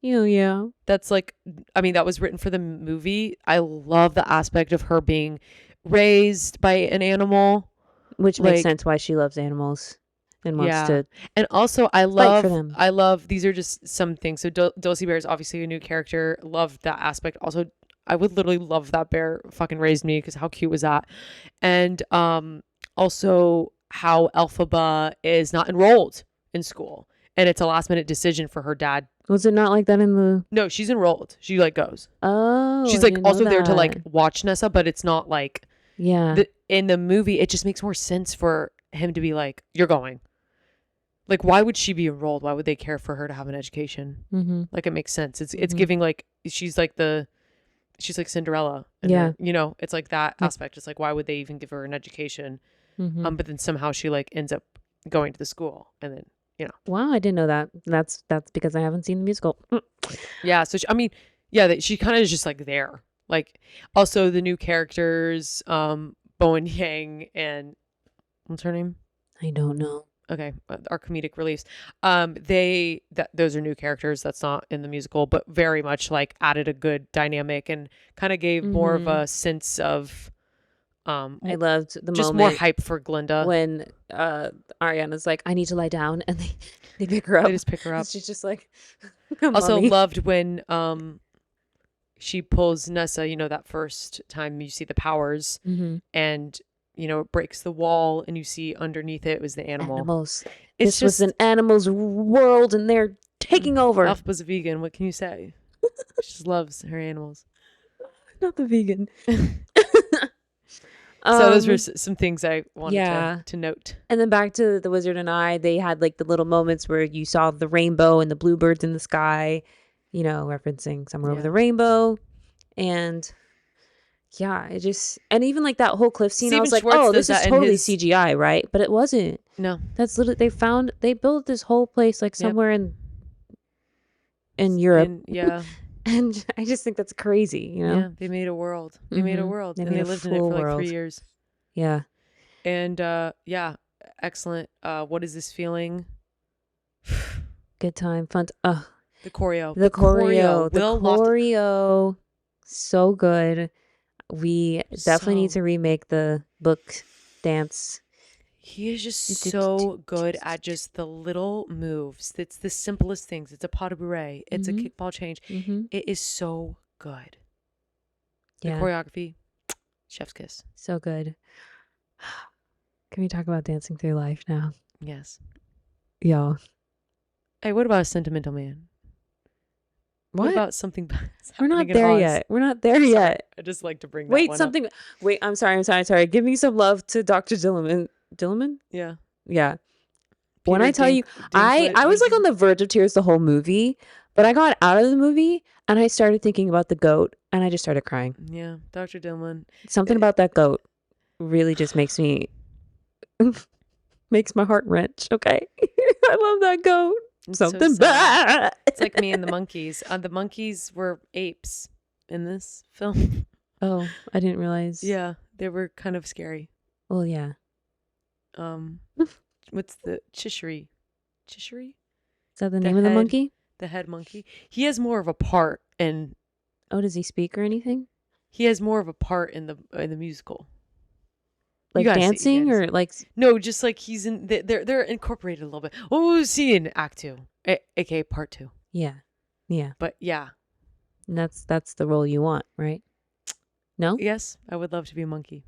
Yeah. That's like, I mean, that was written for the movie. I love the aspect of her being raised by an animal, which makes sense why she loves animals. And wants to, and also I love these are just some things. So Dulcie Bear is obviously a new character. Love that aspect. Also, I would literally love that bear fucking raised me, because how cute was that? And also how Elphaba is not enrolled in school, and it's a last minute decision for her dad. Was it not like that in the? No, she's enrolled. She like goes. Oh, she's like also there to like watch Nessa, but it's not like in the movie. It just makes more sense for him to be like, you're going. Like, why would she be enrolled? Why would they care for her to have an education? Like, it makes sense. It's giving like she's like Cinderella. And you know, it's like that aspect. It's like, why would they even give her an education? But then somehow she like ends up going to the school, and then Wow, I didn't know that. That's because I haven't seen the musical. Yeah, so she kind of is just like there. Like, also the new characters, Bowen Yang and what's her name? I don't know. Okay, our comedic reliefs. Those are new characters. That's not in the musical, but very much like added a good dynamic and kind of gave more of a sense of. I loved the just moment more hype for Glinda when Ariana's like, I need to lie down, and they pick her up. They just pick her up. She's just like. Also mommy. Loved when she pulls Nessa. You know, that first time you see the powers and. You know, it breaks the wall, and you see underneath it was the animal. Animals. This was an animal's world, and they're taking over. Elphaba's a vegan. What can you say? She just loves her animals. Not the vegan. So those were some things I wanted to note. And then back to The Wizard and I, they had like the little moments where you saw the rainbow and the bluebirds in the sky, you know, referencing Somewhere Over the Rainbow. And Yeah, it just, and even like that whole cliff scene, Steven I was like, Schwartz oh, does this is that in totally his- CGI, right? But it wasn't. No. That's literally, they built this whole place like somewhere in Europe. Yeah. And I just think that's crazy, you know? Yeah, they made a world. They made a world. They and made they a lived in it full for like world. 3 years. Yeah. And yeah, excellent. What is this feeling? Good time. Fun. The choreo. The choreo. The Will choreo. So good. We definitely need to remake the book dance. He is just so good at just the little moves. It's the simplest things. It's a pas de bourrée. It's a kickball change. It is so good. The choreography, chef's kiss. So good. Can we talk about Dancing Through Life now? Yes. Yeah. Hey, what about a Sentimental Man? What about something? We're not there yet. We're not there yet. I just like to bring that one up. Wait, I'm sorry. Give me some love to Dr. Dillerman. Dillerman? Yeah. Yeah. When I tell you, I was like on the verge of tears the whole movie, but I got out of the movie and I started thinking about the goat and I just started crying. Yeah, Dr. Dillerman. Something about that goat really just makes my heart wrench. Okay. I love that goat. Something bad. It's like me and the monkeys. The monkeys were apes in this film. Oh, I didn't realize. Yeah, they were kind of scary. Well, yeah. What's the Chishiri? Chishiri? Is that the name of the monkey? The head monkey. He has more of a part in. Oh, does he speak or anything? He has more of a part in the musical. Like dancing or like no, just like he's in. They're incorporated a little bit. What will we see in Act 2, aka Part 2? Yeah, yeah. But yeah, and that's the role you want, right? No. Yes, I would love to be a monkey,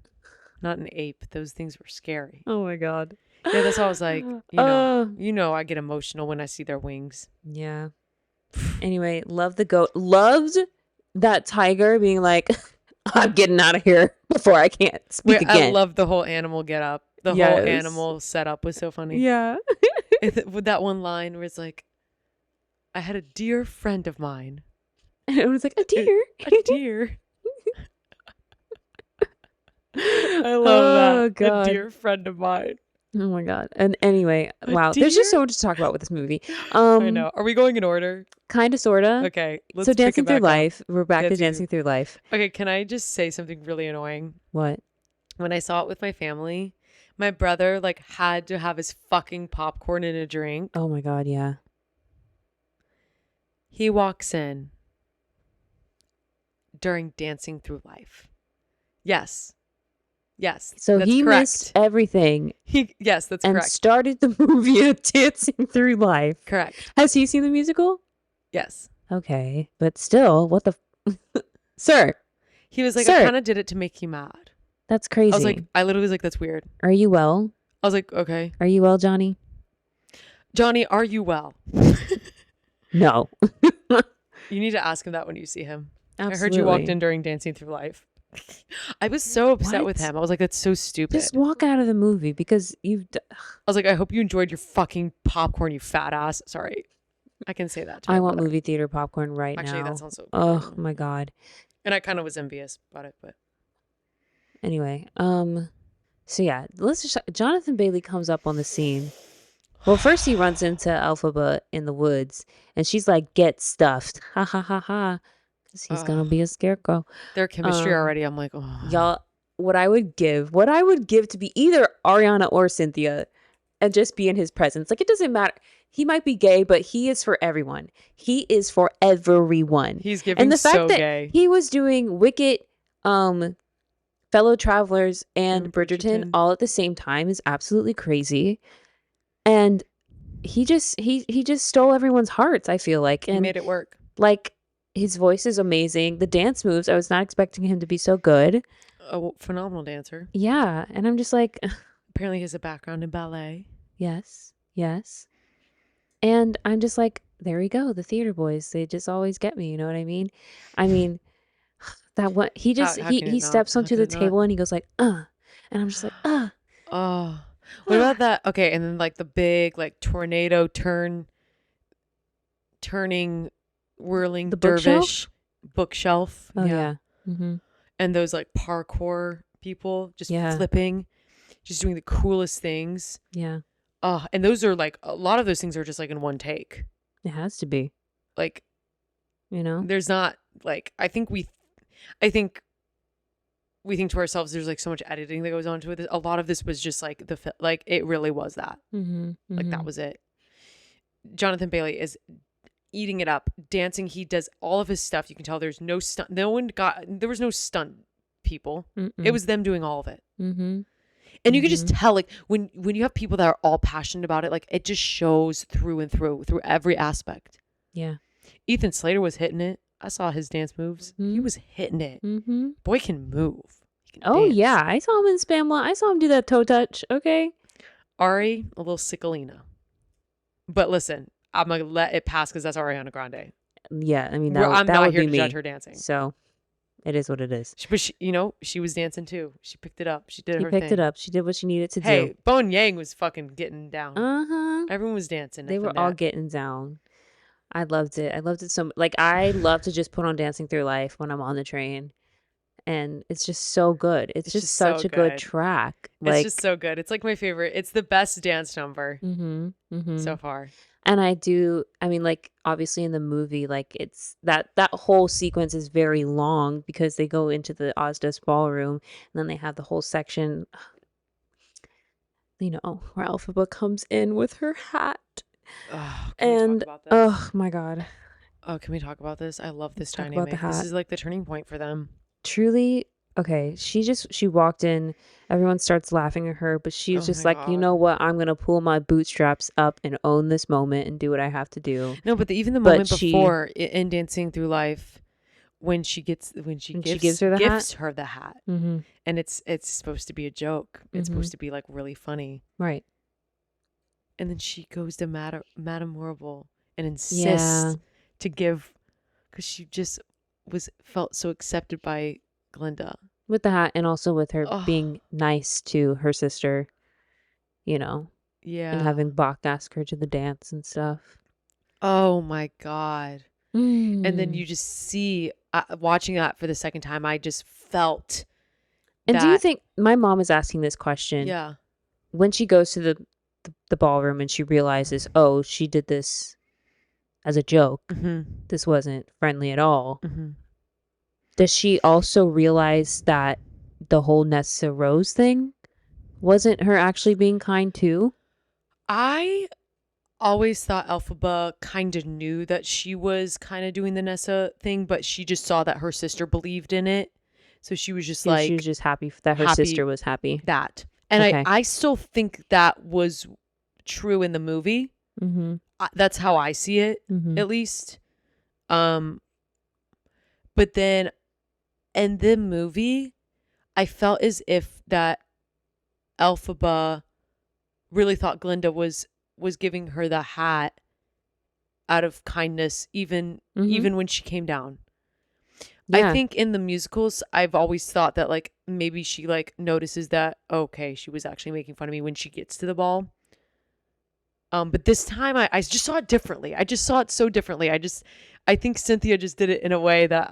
not an ape. Those things were scary. Oh my god. Yeah, that's why I was like, you know, I get emotional when I see their wings. Yeah. Anyway, love the goat. Loved that tiger being like, I'm getting out of here before I can't speak again. I love the whole animal get up. The whole animal setup was so funny. Yeah. With that one line where it's like, I had a dear friend of mine. And it was like, a deer. A deer. I love that. God. A dear friend of mine. Oh my god. And anyway, wow. There's just so much to talk about with this movie. I know. Are we going in order? Kind of, sort of. Okay. So Dancing Through Life. We're back to Dancing Through Life. Okay. Can I just say something really annoying? What? When I saw it with my family, my brother like had to have his fucking popcorn and a drink. Oh my god, yeah. He walks in during Dancing Through Life. Yes. Yes. So he missed everything. Yes, that's and correct. And started the movie of Dancing Through Life. Correct. Has he seen the musical? Yes. Okay. But still, what the... Sir. He was like, I kind of did it to make you mad. That's crazy. I literally was like, that's weird. Are you well? I was like, okay. Are you well, Johnny? Johnny, are you well? No. You need to ask him that when you see him. Absolutely. I heard you walked in during Dancing Through Life. I was so upset with him. I was like, that's so stupid. Just walk out of the movie because you've... I was like, I hope you enjoyed your fucking popcorn, you fat ass. Sorry. I can say that to I want movie theater popcorn right now. Actually, that sounds so good. Oh my god. And I kind of was envious about it, but... Anyway, so yeah, let's just... Jonathan Bailey comes up on the scene. Well, first he runs into Elphaba in the woods and she's like, get stuffed. Ha ha ha ha. He's gonna be a scarecrow. Their chemistry already. I'm like, oh. Y'all, what I would give to be either Ariana or Cynthia and just be in his presence. Like, it doesn't matter. He might be gay, but he is for everyone. He is for everyone. He's giving and the fact so that gay. He was doing Wicket, Fellow Travelers, and Bridgerton all at the same time is absolutely crazy. And he just stole everyone's hearts, I feel like. And he made it work. Like, his voice is amazing. The dance moves, I was not expecting him to be so good. A phenomenal dancer. Yeah. And I'm just like... Apparently he has a background in ballet. Yes. Yes. And I'm just like, there we go. The theater boys, they just always get me. You know what I mean? I mean, that one, he just, he steps onto the table and he goes like, And I'm just like, Oh. What about that? Okay. And then like the big like tornado turning... whirling the dervish bookshelf. Oh yeah. Mm-hmm. And those like parkour people just flipping, just doing the coolest things. Yeah. And those are like, a lot of those things are just like in one take. It has to be. Like, you know, there's not like, I think we think to ourselves, there's like so much editing that goes on to it. A lot of this was just like like it really was that. Like that was it. Jonathan Bailey is eating it up, dancing. He does all of his stuff. You can tell there's no stunt. There was no stunt people. It was them doing all of it. And you can just tell, like, when you have people that are all passionate about it, like, it just shows through and through every aspect. Yeah. Ethan Slater was hitting it. I saw his dance moves. He was hitting it. Boy can move. He can dance. Yeah. I saw him in Spamla. I saw him do that toe touch. Okay. Ari, a little sickalina. But listen, I'm going to let it pass because that's Ariana Grande. Yeah. I mean, I'm that not would here be to me. judge her dancing. So it is what it is. But she was dancing too. She picked it up. She did her thing. She picked it up. She did what she needed to do. Hey, Bone Yang was fucking getting down. Everyone was dancing. They were all getting down. I loved it. I loved it so much. Like, I love to just put on Dancing Through Life when I'm on the train. And it's just so good. It's just such a good track. Like, it's just so good. It's like my favorite. It's the best dance number so far. And I mean, like, obviously in the movie, like, it's that whole sequence is very long because they go into the Ozdust ballroom and then they have the whole section, where Elphaba comes in with her hat. And oh my God. Oh, can we talk about this? I love this dynamic. This is like the turning point for them. Truly. Okay, she walked in, everyone starts laughing at her, but she's just like, God. You know what, I'm gonna pull my bootstraps up and own this moment and do what I have to do. No, but even the moment before in Dancing Through Life, when she gives her the hat, and it's supposed to be a joke, it's supposed to be like really funny, right? And then she goes to Madame Horrible and insists to give, because she just felt so accepted by Glinda with the hat, and also with her being nice to her sister, and having Bach ask her to the dance and stuff. Oh my God. And then you just see, watching that for the second time, I just felt and do you think, my mom is asking this question, when she goes to the ballroom and she realizes, she did this as a joke, this wasn't friendly at all, does she also realize that the whole NessaRose thing wasn't her actually being kind too? I always thought Elphaba kind of knew that she was kind of doing the Nessa thing, but she just saw that her sister believed in it. So she was just like... She was just happy that her sister was happy. That. And I still think that was true in the movie. That's how I see it, at least. But then... in the movie, I felt as if that Elphaba really thought Glinda was giving her the hat out of kindness, even when she came down. Yeah. I think in the musicals, I've always thought that like maybe she like notices that she was actually making fun of me when she gets to the ball. But this time I just saw it differently. I just saw it so differently. I think Cynthia just did it in a way that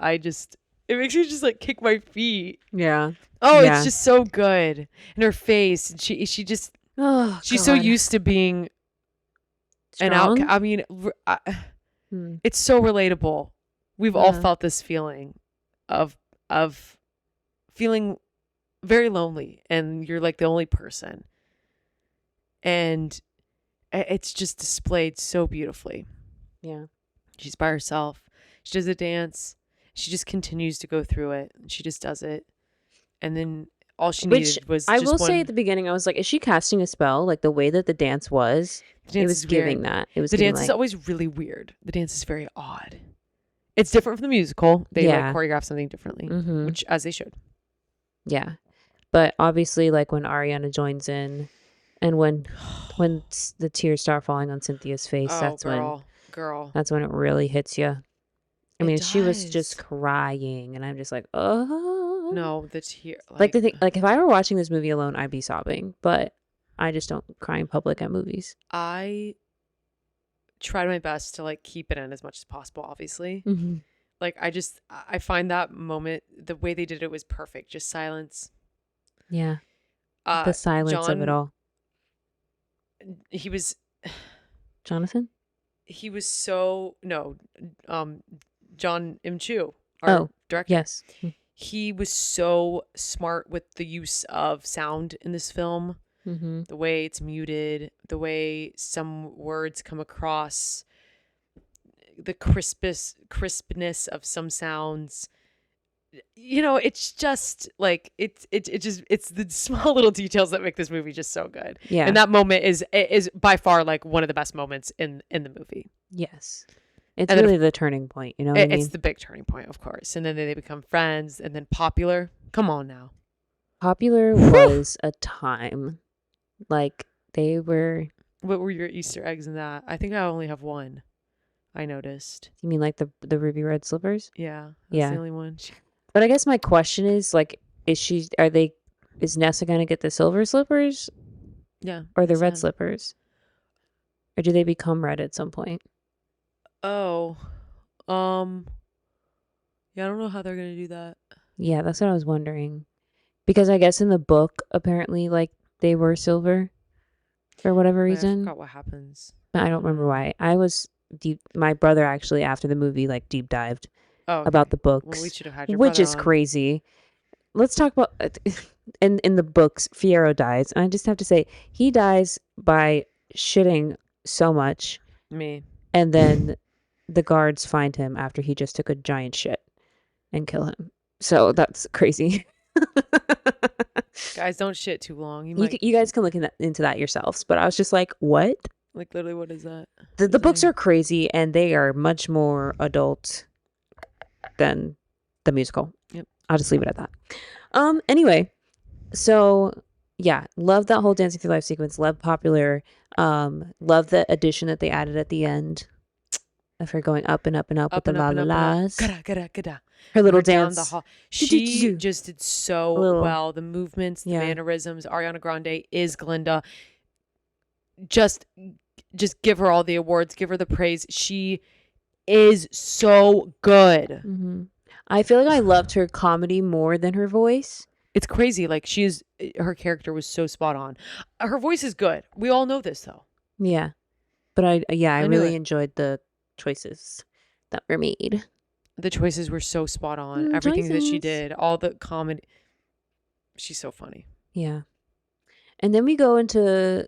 it makes me just like kick my feet. Yeah. It's just so good. And her face, she just, she's so used to being an outcast. I mean, it's so relatable. We've all felt this feeling of feeling very lonely and you're like the only person. And it's just displayed so beautifully. Yeah. She's by herself. She does a dance. She just continues to go through it. She just does it. And then all she needed was I will say at the beginning, I was like, is she casting a spell? Like the way that the dance was, it was giving that. It was the dance is always really weird. The dance is very odd. It's different from the musical. They like choreograph something differently, which as they should. Yeah. But obviously like when Ariana joins in and when the tears start falling on Cynthia's face, that's when it really hits you. I mean, she was just crying, and I'm just like, oh. No, the tear. Like the thing, like if I were watching this movie alone, I'd be sobbing. But I just don't cry in public at movies. I tried my best to like keep it in as much as possible, obviously. Like, I find that moment, the way they did it was perfect. Just silence. Yeah. The silence of it all. He was... Jonathan? He was so... No. John M. Chu, our director. Yes. He was so smart with the use of sound in this film. Mm-hmm. The way it's muted, the way some words come across, the crispness of some sounds. You know, it's just like it's the small little details that make this movie just so good. Yeah. And that moment is by far like one of the best moments in the movie. Yes. It's really the turning point, you know what I mean? It's the big turning point, of course. And then they become friends, and then Popular. Come on now. Popular was a time. Like, they were... What were your Easter eggs in that? I think I only have one, I noticed. You mean like the ruby red slippers? Yeah. That's the only one. But I guess my question is, like, is Nessa going to get the silver slippers? Yeah. Or the red slippers? Or do they become red at some point? Oh. Yeah, I don't know how they're going to do that. Yeah, that's what I was wondering. Because I guess in the book, apparently, like, they were silver for whatever reason. I forgot what happens. I don't remember why. My brother actually, after the movie, like, deep dived about the books. Well, we should have had your which brother is on. Crazy. Let's talk about in the books, Fiyero dies. And I just have to say, he dies by shitting so much. Me. And then the guards find him after he just took a giant shit and kill him. So that's crazy. Guys, don't shit too long. You guys can look into that yourselves. But I was just like, what? Like, literally, what is that? The books are crazy, and they are much more adult than the musical. Yep. I'll just leave it at that. Anyway, so yeah, love that whole Dancing Through Life sequence. Love Popular. Love the addition that they added at the end of her going up and up and up with the la la las. Her little dance. Down the hall. She just did so well. The movements, the mannerisms. Ariana Grande is Glinda. Just give her all the awards. Give her the praise. She is so good. Mm-hmm. I feel like I loved her comedy more than her voice. It's crazy. Like, her character was so spot on. Her voice is good. We all know this, though. Yeah. But I really enjoyed the choices that were made. The choices were so spot on. Everything that she did, all the comedy. She's so funny. Yeah. And then we go into,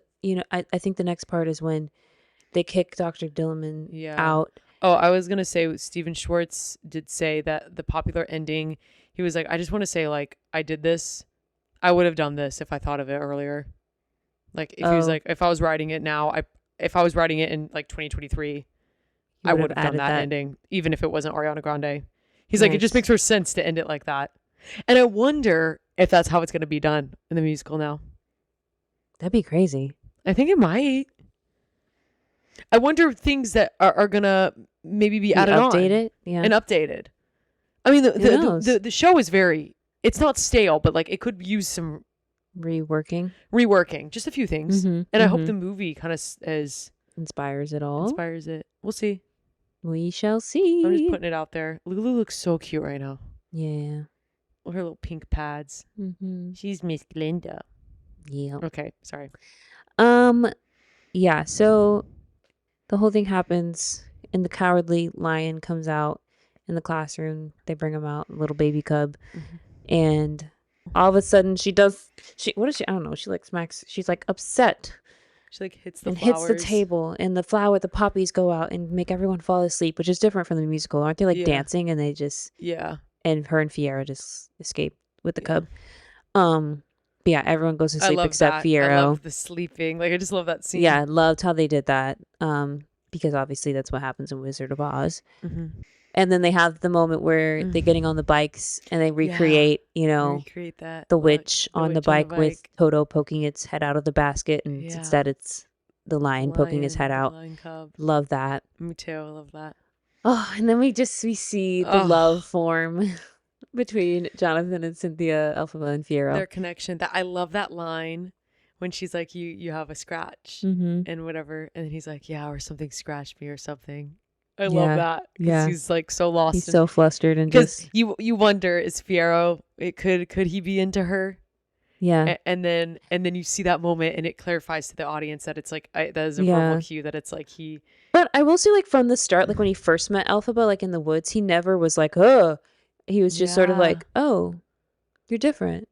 I think the next part is when they kick Dr. Dillerman out. Oh, I was going to say, Steven Schwartz did say that the Popular ending, he was like, I just want to say, like, I did this. I would have done this if I thought of it earlier. Like, if he was like, if I was writing it now, if I was writing it in, like, 2023, I would have done that ending, even if it wasn't Ariana Grande. He's like, it just makes more sense to end it like that. And I wonder if that's how it's going to be done in the musical now. That'd be crazy. I think it might. I wonder if things that are going to maybe be added on. Updated? Yeah. And updated. I mean, the show is it's not stale, but like it could use some reworking, just a few things. And I hope the movie kind of inspires it all. Inspires it. We'll see. We shall see. I'm just putting it out there. Lulu looks so cute right now. Yeah. With her little pink pads. She's Miss Glinda. Yeah. Okay, sorry. Yeah, so the whole thing happens and the cowardly lion comes out in the classroom. They bring him out, little baby cub. And all of a sudden what is she? I don't know. She like smacks. She's like upset. She like hits the table, and the poppies go out and make everyone fall asleep, which is different from the musical. Aren't they like dancing and they just and her and Fiyero just escape with the cub. But yeah, everyone goes to sleep except Fiyero. I love the sleeping. Like, I just love that scene. Yeah, I loved how they did that. Because obviously that's what happens in Wizard of Oz. And then they have the moment where they're getting on the bikes and they recreate, recreate that the witch on the bike with Toto poking its head out of the basket, and instead it's the lion poking his head out. Lion cub. Love that. Me too. I love that. Oh, and then we see the love form between Jonathan and Cynthia, Elphaba and Fiyero. Their connection. That I love that line when she's like, you have a scratch and whatever, and then he's like, yeah, or something scratched me or something. I love that because he's like so lost. He's so flustered and just you wonder, is Fiyero? Could he be into her? Yeah. And then you see that moment and it clarifies to the audience that it's like that is a verbal cue that it's like he. But I will say, like, from the start, like when he first met Elphaba, like in the woods, he never was like, oh, he was just sort of like, oh, you're different.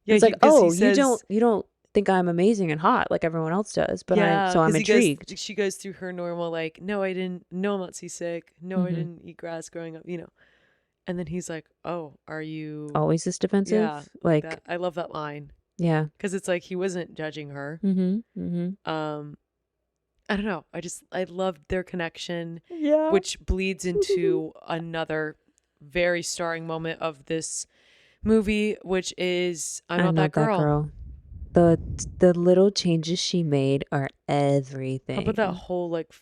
Yeah, it's like, oh, you don't think I'm amazing and hot like everyone else does, but I'm intrigued. She goes through her normal, like, no, I'm not seasick. No, I didn't eat grass growing up, And then he's like, oh, are you always this defensive? Yeah, like I love that line. Yeah, because it's like he wasn't judging her. I don't know. I loved their connection. Yeah, which bleeds into another very starring moment of this movie, which is I'm not that girl. The little changes she made are everything. How about that whole like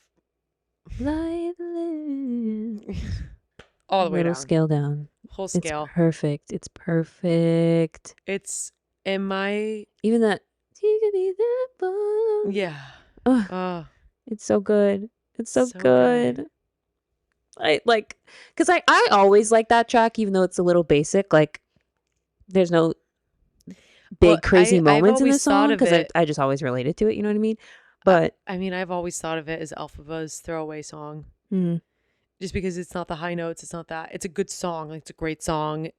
all the way down, scale down, whole scale. It's perfect. It's perfect. It's even that you could be that boy. Yeah. It's so good. It's so good. I like, because I always like that track, even though it's a little basic. Like, there's no big crazy moments in the song because I just always related to it. You know what I mean? But I've always thought of it as Elphaba's throwaway song. Just because it's not the high notes, it's not that. It's a good song. Like, it's a great song.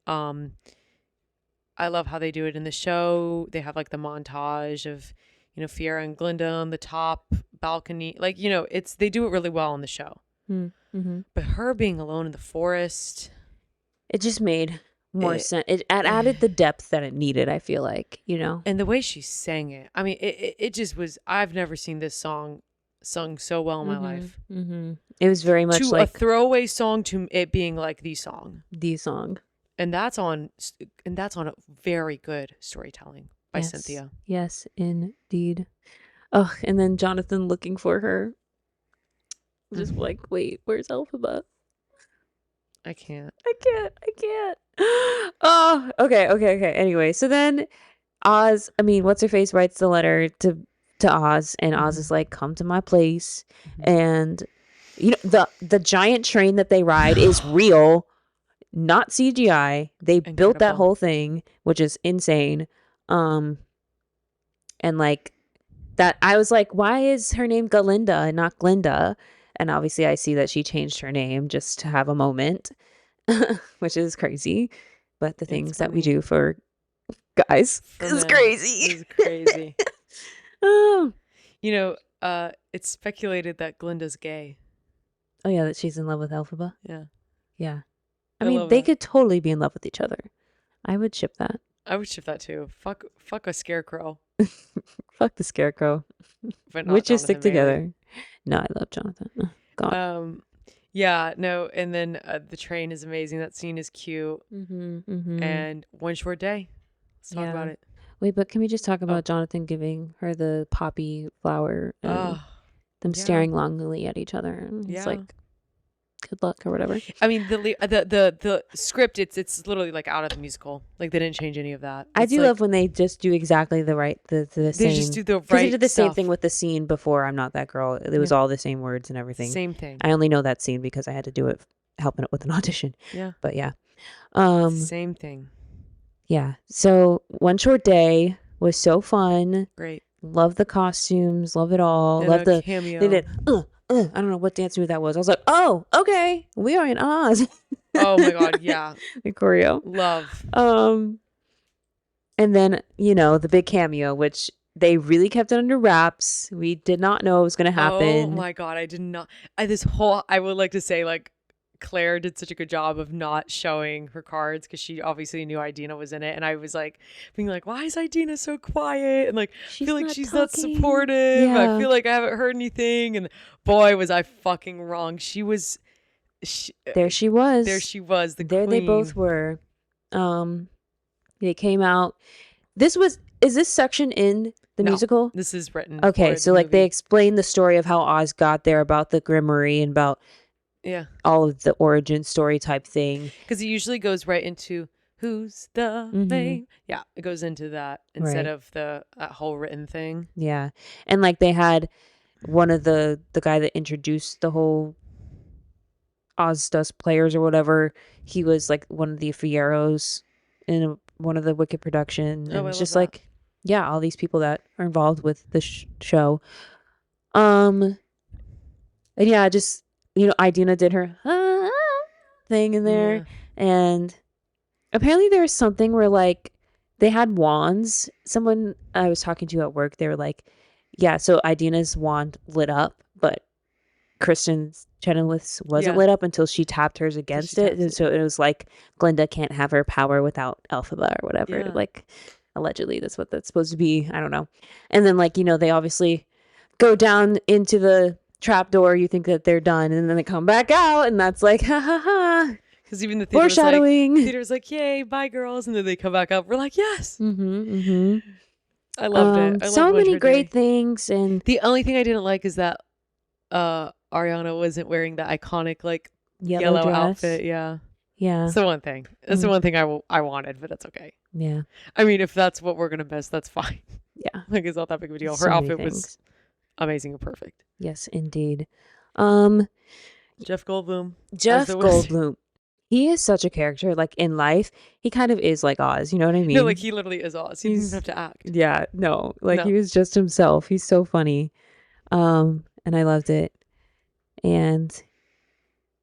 I love how they do it in the show. They have like the montage of, Fiyero and Glinda on the top balcony. Like, they do it really well on the show. But her being alone in the forest, it just made more sense. It added the depth that it needed, I feel like, And the way she sang it. I mean, it just was, I've never seen this song sung so well in my life. It was very much like a throwaway song to it being like the song. And that's on a very good storytelling by Cynthia. Yes, indeed. Oh, and then Jonathan looking for her. Just like, wait, where's Elphaba? I can't. Oh, okay. Anyway, so then Oz, what's her face writes the letter to Oz, and Oz is like, come to my place. And the giant train that they ride is real, not CGI. They built that whole thing, which is insane. And like that, I was like, why is her name Glinda and not Glinda? And obviously I see that she changed her name just to have a moment, which is crazy. But the things that we do for guys is crazy. It's crazy. Oh. It's speculated that Glinda's gay. Oh yeah, that she's in love with Elphaba. Yeah. They could totally be in love with each other. I would ship that. I would ship that too. Fuck a scarecrow. Fuck the scarecrow. Witches stick together. No, I love Jonathan. God. Yeah, no, and then the train is amazing. That scene is cute. And One Short Day. Let's talk about it. Wait, but can we just talk about Jonathan giving her the poppy flower and them staring longingly at each other? It's like, good luck or whatever. The script, it's literally like out of the musical. Like, they didn't change any of that. I do love when they just do exactly the same. They just do the right. Because they did the same thing with the scene before I'm Not That Girl. It was all the same words and everything. Same thing. I only know that scene because I had to do it, helping it with an audition. Yeah. But yeah. Same thing. Yeah. So One Short Day was so fun. Great. Love the costumes. Love it all. Love the cameo. They did. I don't know what dance move that was. I was like, oh, okay, we are in Oz. Oh my god, yeah. The choreo. Love. And then the big cameo, which they really kept it under wraps. We did not know it was going to happen. Oh my god, I did not. I would like to say, like, Claire did such a good job of not showing her cards because she obviously knew Idina was in it, and I was like being like, why is Idina so quiet? And like, I feel like she's not supportive. Yeah. I feel like I haven't heard anything, and boy, was I fucking wrong. There she was. The there queen. They both were. They came out. Is this section in the musical? This is written. Okay, so like they explain the story of how Oz got there, about the Grimoire, and about all of the origin story type thing. Because it usually goes right into who's the main. Yeah, it goes into that instead of that whole written thing. Yeah, and like they had one of the guy that introduced the whole Ozdust players or whatever. He was like one of the Fieros in one of the Wicked production, and it's just like, yeah, all these people that are involved with the show. And yeah, just, you know, Idina did her thing in there, and apparently there's something where like they had wands. Someone I was talking to at work, they were like, yeah, so Idina's wand lit up, but Kristen Chenoweth's wasn't lit up until she tapped hers against it. And so it was like Glinda can't have her power without Elphaba or whatever. Yeah. Like, allegedly, that's what that's supposed to be. I don't know. And then, like, you know, they obviously go down into the trapdoor. You think that they're done, and then they come back out, and that's like, ha ha ha. Because even the theater foreshadowing. Theater's like, yay, bye, girls. And then they come back up. We're like, yes. I loved it. So many great things. And the only thing I didn't like is that Ariana wasn't wearing the iconic like yellow outfit. Yeah. That's the one thing. That's the one thing I wanted, but that's okay. Yeah. I mean, if that's what we're gonna miss, that's fine. Yeah. Like, it's not that big of a deal. Her outfit was amazing and perfect. Yes, indeed. Jeff Goldblum. He is such a character. Like, in life, he kind of is like Oz. You know what I mean? No, like, he literally is Oz. He doesn't have to act. Yeah. No. Like, he was just himself. He's so funny. And I loved it. And,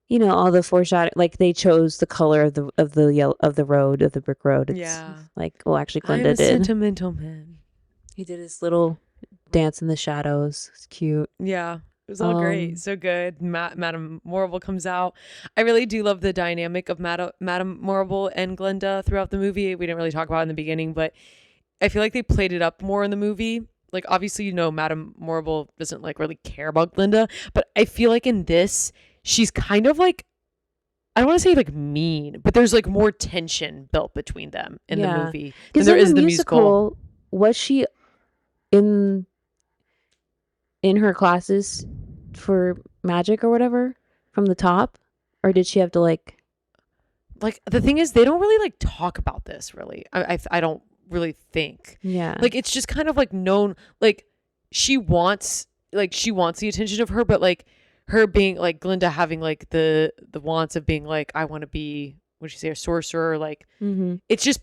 you know, all the foreshadowing, like, they chose the color of the brick road. It's like, well, actually, Glinda did. Sentimental man. He did his little dance in the shadows. It's cute. Yeah. It was all great. So good. Madame Morrible comes out. I really do love the dynamic of Madame Morrible and Glinda throughout the movie. We didn't really talk about it in the beginning, but I feel like they played it up more in the movie. Like, obviously, you know, Madame Morrible doesn't like really care about Glinda, but I feel like in this, she's kind of like, I don't want to say like mean, but there's like more tension built between them in the movie than there is in the musical. Was she in her classes for magic or whatever from the top, or did she have to like the thing is, they don't really like talk about this really. I don't really think. Yeah. Like, it's just kind of like known, like she wants the attention of her, but like her being like Glinda having like the wants of being like, I want to be, what you say, a sorcerer, like it's just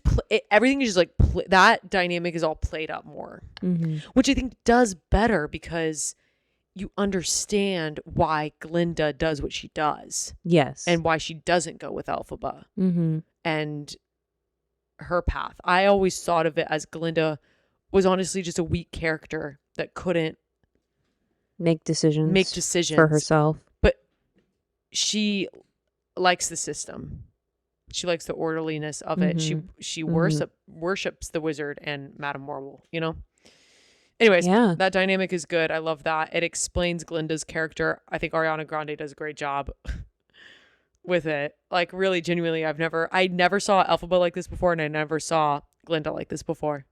everything is just like that dynamic is all played up more, which I think does better because you understand why Glinda does what she does. Yes. And why she doesn't go with Elphaba and her path. I always thought of it as Glinda was honestly just a weak character that couldn't make decisions for herself, but she likes the system. She likes the orderliness of it. She worships the wizard and Madame Morrible, you know? Anyways, that dynamic is good. I love that. It explains Glinda's character. I think Ariana Grande does a great job with it. Like, really, genuinely, I never saw Elphaba like this before, and I never saw Glinda like this before.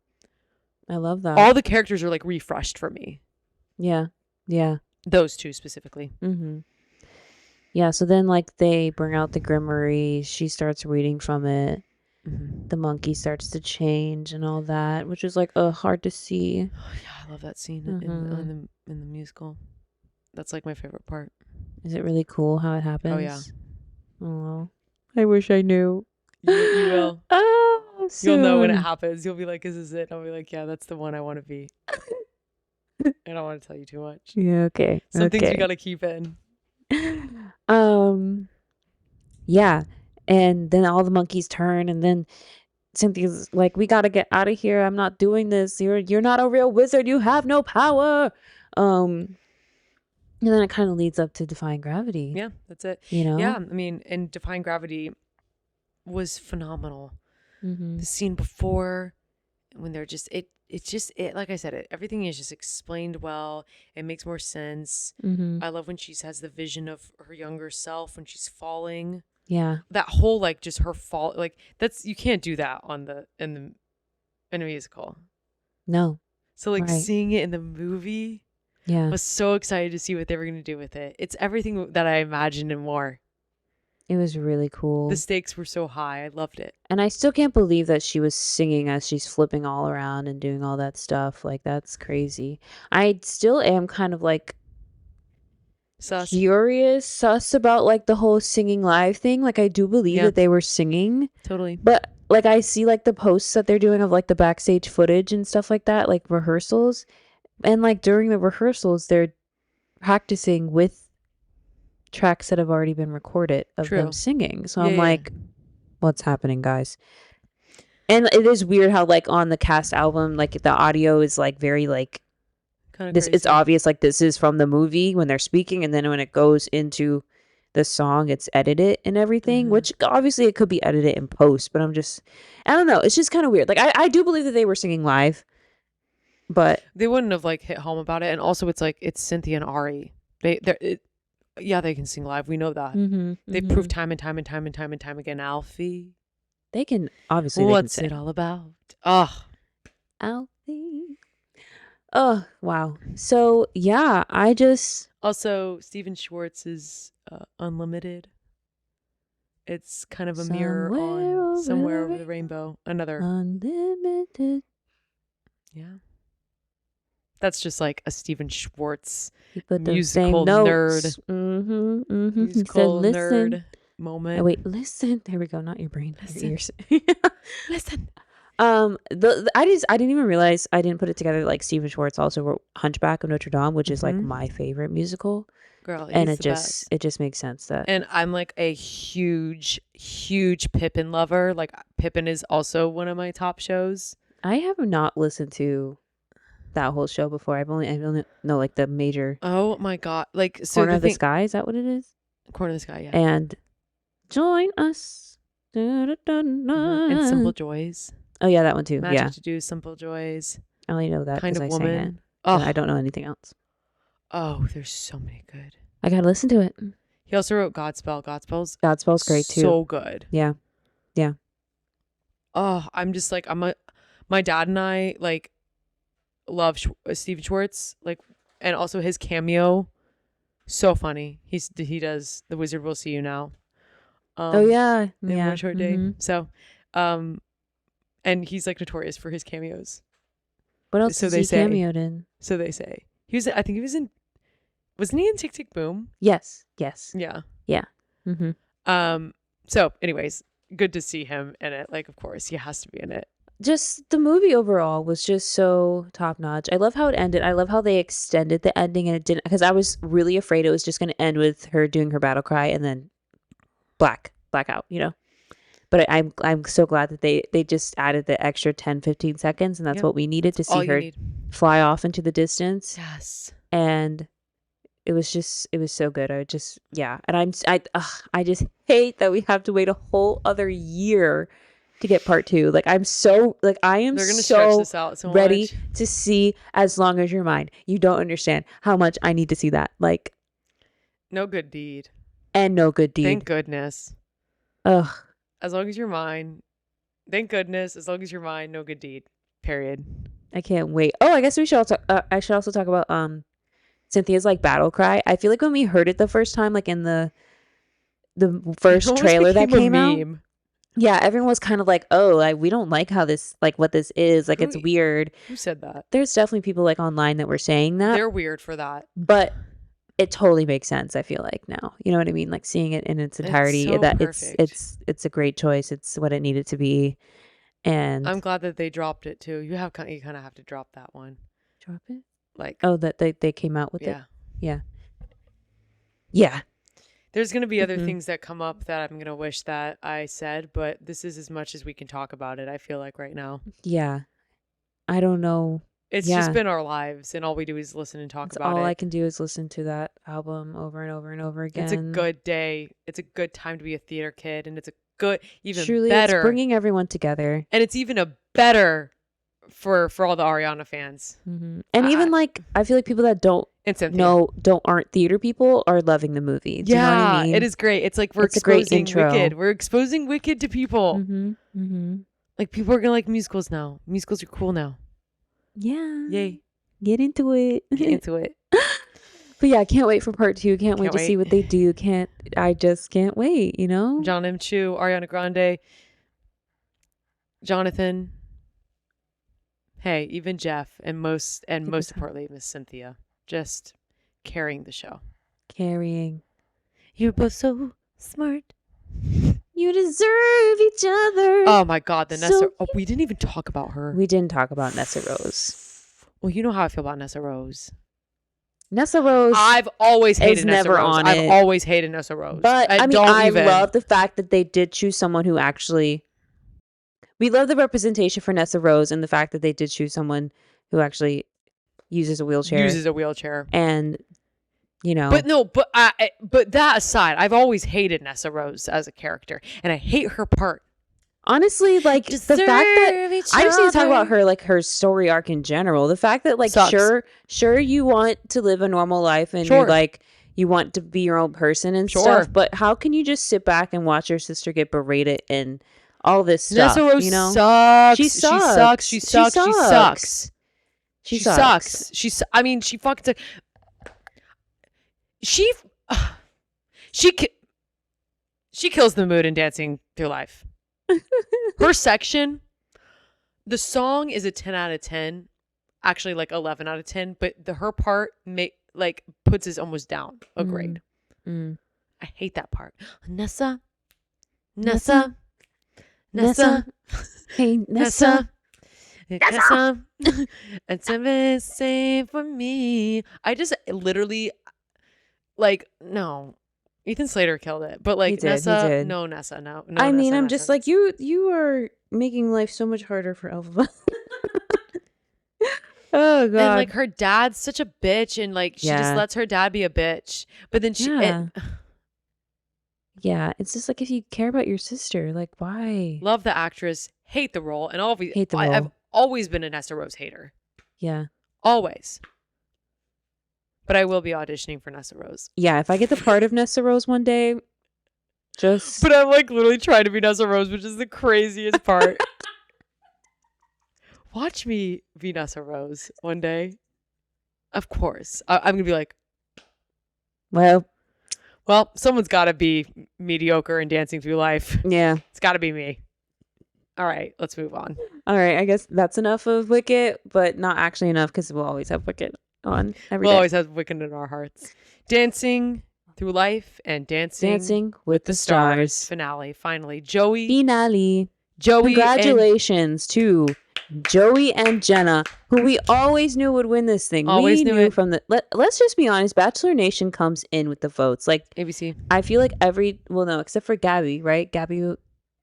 I love that. All the characters are like refreshed for me. Yeah. Those two specifically. Yeah, so then like they bring out the Grimoire. She starts reading from it. The monkey starts to change and all that, which is like hard to see. Oh, yeah, I love that scene in the musical. That's like my favorite part. Is it really cool how it happens? Oh yeah. Oh, I wish I knew. You will. Oh, soon. You'll know when it happens. You'll be like, "Is this it?" I'll be like, "Yeah, that's the one I want to be." I don't want to tell you too much. Yeah. Okay. Some things we gotta keep in. Yeah. And then all the monkeys turn, and then Cynthia's like, "We gotta get out of here. I'm not doing this. You're not a real wizard. You have no power." And then it kind of leads up to Defying Gravity. Yeah, that's it. You know? Yeah, I mean, and Defying Gravity was phenomenal. The scene before, when they're just it's just like I said, everything is just explained well. It makes more sense. I love when she has the vision of her younger self when she's falling. Yeah. That whole like just her fall, like that's, you can't do that in a musical. No. So like seeing it in the movie, I was so excited to see what they were going to do with it. It's everything that I imagined and more. It was really cool. The stakes were so high. I loved it. And I still can't believe that she was singing as she's flipping all around and doing all that stuff. Like, that's crazy. I still am kind of like sus about like the whole singing live thing. Like I do believe that they were singing. Totally. But like I see like the posts that they're doing of like the backstage footage and stuff like that, like rehearsals. And like during the rehearsals, they're practicing with tracks that have already been recorded of them singing. So I'm like, what's happening, guys? And it is weird how like on the cast album, like the audio is like very like this. It's obvious like this is from the movie when they're speaking, and then when it goes into the song, it's edited and everything. Which obviously it could be edited in post, but I don't know. It's just kind of weird. Like I do believe that they were singing live, but they wouldn't have like hit home about it. And also, it's like it's Cynthia and Ari. They can sing live. We know that. They've proved time and time again. Alfie. They can obviously. What's it all about? Oh, Alfie. Oh wow. So yeah, I just also Stephen Schwartz's Unlimited. It's kind of a mirror on Somewhere Over the Rainbow. Another Unlimited. Yeah. That's just like a Stephen Schwartz musical nerd. Musical nerd moment. Oh, wait, listen. There we go. Not your brain. Listen. Your ears. Listen. I didn't even realize I didn't put it together. Like Stephen Schwartz also wrote Hunchback of Notre Dame, which is like my favorite musical. Girl, and it just makes sense that. And I'm like a huge Pippin lover. Like Pippin is also one of my top shows. I have not listened to that whole show before. I only know like the major. Oh my god! Like so Corner of the Sky, is that what it is? Corner of the Sky, yeah. And Join Us. And Simple Joys. Oh yeah, that one too. Magic to Do, Simple Joys. I only know that Kind of I Woman. sang it. Oh. I don't know anything else. Oh, there's so many good. I gotta listen to it. He also wrote Godspell. Godspell's great too. So good. Yeah. Oh, I'm just like my dad and I like love Stephen Schwartz, like, and also his cameo. So funny. He does The Wizard Will See You Now. In One Short Day. So, and he's like notorious for his cameos. What else has he cameoed in? So they say I think he was in. Wasn't he in Tick Tick Boom? Yes. Yeah. So, anyways, good to see him in it. Like, of course, he has to be in it. Just the movie overall was just so top notch. I love how it ended. I love how they extended the ending, and it didn't, because I was really afraid it was just going to end with her doing her battle cry and then blackout, you know. But I'm so glad that they just added the extra 10-15 seconds, and that's what we needed to see her fly off into the distance. Yes. And it was so good. And I just hate that we have to wait a whole other year to get part 2. Like I'm so like I am They're gonna so, stretch this out so ready much. To see As Long As You're Mine. You don't understand how much I need to see that. Like No Good Deed. And No Good Deed. Thank goodness. Ugh. As Long As You're Mine. Thank goodness. As Long As You're Mine. No Good Deed. Period. I can't wait. Oh, I guess we should also I should also talk about Cynthia's like battle cry. I feel like when we heard it the first time, like in the first trailer that came out. Yeah, everyone was kind of like, oh, like, we don't like how this, like, what this is. Like, it's weird. Who said that? There's definitely people, like, online that were saying that. They're weird for that. But it totally makes sense, I feel like, now. You know what I mean? Like, seeing it in its entirety. It's so that perfect. It's a great choice. It's what it needed to be. And I'm glad that they dropped it, too. You kind of have to drop that one. Drop it? Like. Oh, that they came out with it? Yeah. There's going to be other things that come up that I'm going to wish that I said, but this is as much as we can talk about it, I feel like, right now. Yeah. I don't know. It's just been our lives, and all we do is listen and talk about it. All I can do is listen to that album over and over and over again. It's a good day. It's a good time to be a theater kid, and it's a good, even Truly, better. It's bringing everyone together. And it's even a better for all the Ariana fans. And even like, I feel like people that aren't theater people are loving the movie. Do you know what I mean? It is great. It's like we're exposing Wicked. We're exposing Wicked to people. Like people are gonna like musicals now. Musicals are cool now. Yeah. Yay. Get into it. But yeah, I can't wait for part 2. Can't wait to see what they do. I just can't wait, you know? John M. Chu, Ariana Grande, Jonathan. Hey, even Jeff, and most importantly, Miss Cynthia, just carrying the show. carrying. You're both so smart. You deserve each other. Oh my God, the Nessa. Oh, we didn't even talk about her. We didn't talk about NessaRose. Well, you know how I feel about NessaRose. NessaRose. I've always hated NessaRose. I've always hated NessaRose. But I mean, I love the fact that they did choose someone who actually. We love the representation for NessaRose and the fact that they did choose someone who actually uses a wheelchair. And, you know. But that aside, I've always hated NessaRose as a character, and I hate her part. Honestly, like the fact that I just need to talk about her, like her story arc in general. The fact that, like, sure, you want to live a normal life and you're like, you want to be your own person and stuff, but how can you just sit back and watch your sister get berated and all this stuff? NessaRose, you know, sucks. She sucks. She sucks. She sucks. She sucks. She sucks. I mean, she fucking. She kills the mood in Dancing Through Life. Her section, the song is a 10 out of 10, actually like 11 out of 10, but her part puts us almost down a grade. I hate that part. Nessa, hey Nessa, and something same for me. I just literally no. Ethan Slater killed it, but like Nessa, no Nessa, no. I mean, I'm just like you are making life so much harder for Elphaba. Oh God! And like her dad's such a bitch, and like she just lets her dad be a bitch. But then yeah, it's just like if you care about your sister, like why? Love the actress, hate the role, and I've always been a NessaRose hater. Yeah, always. But I will be auditioning for NessaRose. Yeah, if I get the part of NessaRose one day, just. But I'm like literally trying to be NessaRose, which is the craziest part. Watch me be NessaRose one day. Of course, I'm gonna be like, well, someone's got to be mediocre in Dancing Through Life. Yeah, it's got to be me. All right, let's move on. All right, I guess that's enough of Wicket, but not actually enough because we'll always have Wicket on every day. Always have Wicket in our hearts. Dancing Through Life and Dancing with the Stars finale. Finally, Joey. Congratulations to Joey and Jenna, who we always knew would win this thing. Always knew it. From the. Let's just be honest. Bachelor Nation comes in with the votes. Like ABC. I feel like no, except for Gabby, right? Gabby.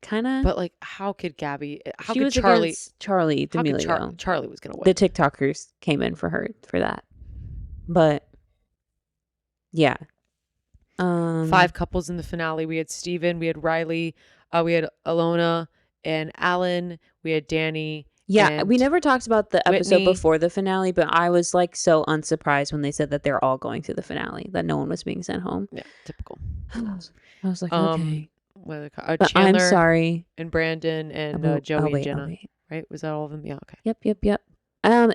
Kind of, but like, how could Gabby? How she could was Charlie D'Amelio? Charlie was gonna win. The TikTokers came in for her for that, but yeah. 5 couples in the finale. We had Steven, we had Riley, we had Alona and Alan, we had Danny. Yeah, we never talked about the episode Whitney. Before the finale, but I was like so unsurprised when they said that they're all going to the finale, that no one was being sent home. Yeah, typical. I was like, okay. But Chandler, I'm sorry. And Brandon and Joey and Jenna. Right? Was that all of them? Yeah, okay. Yep.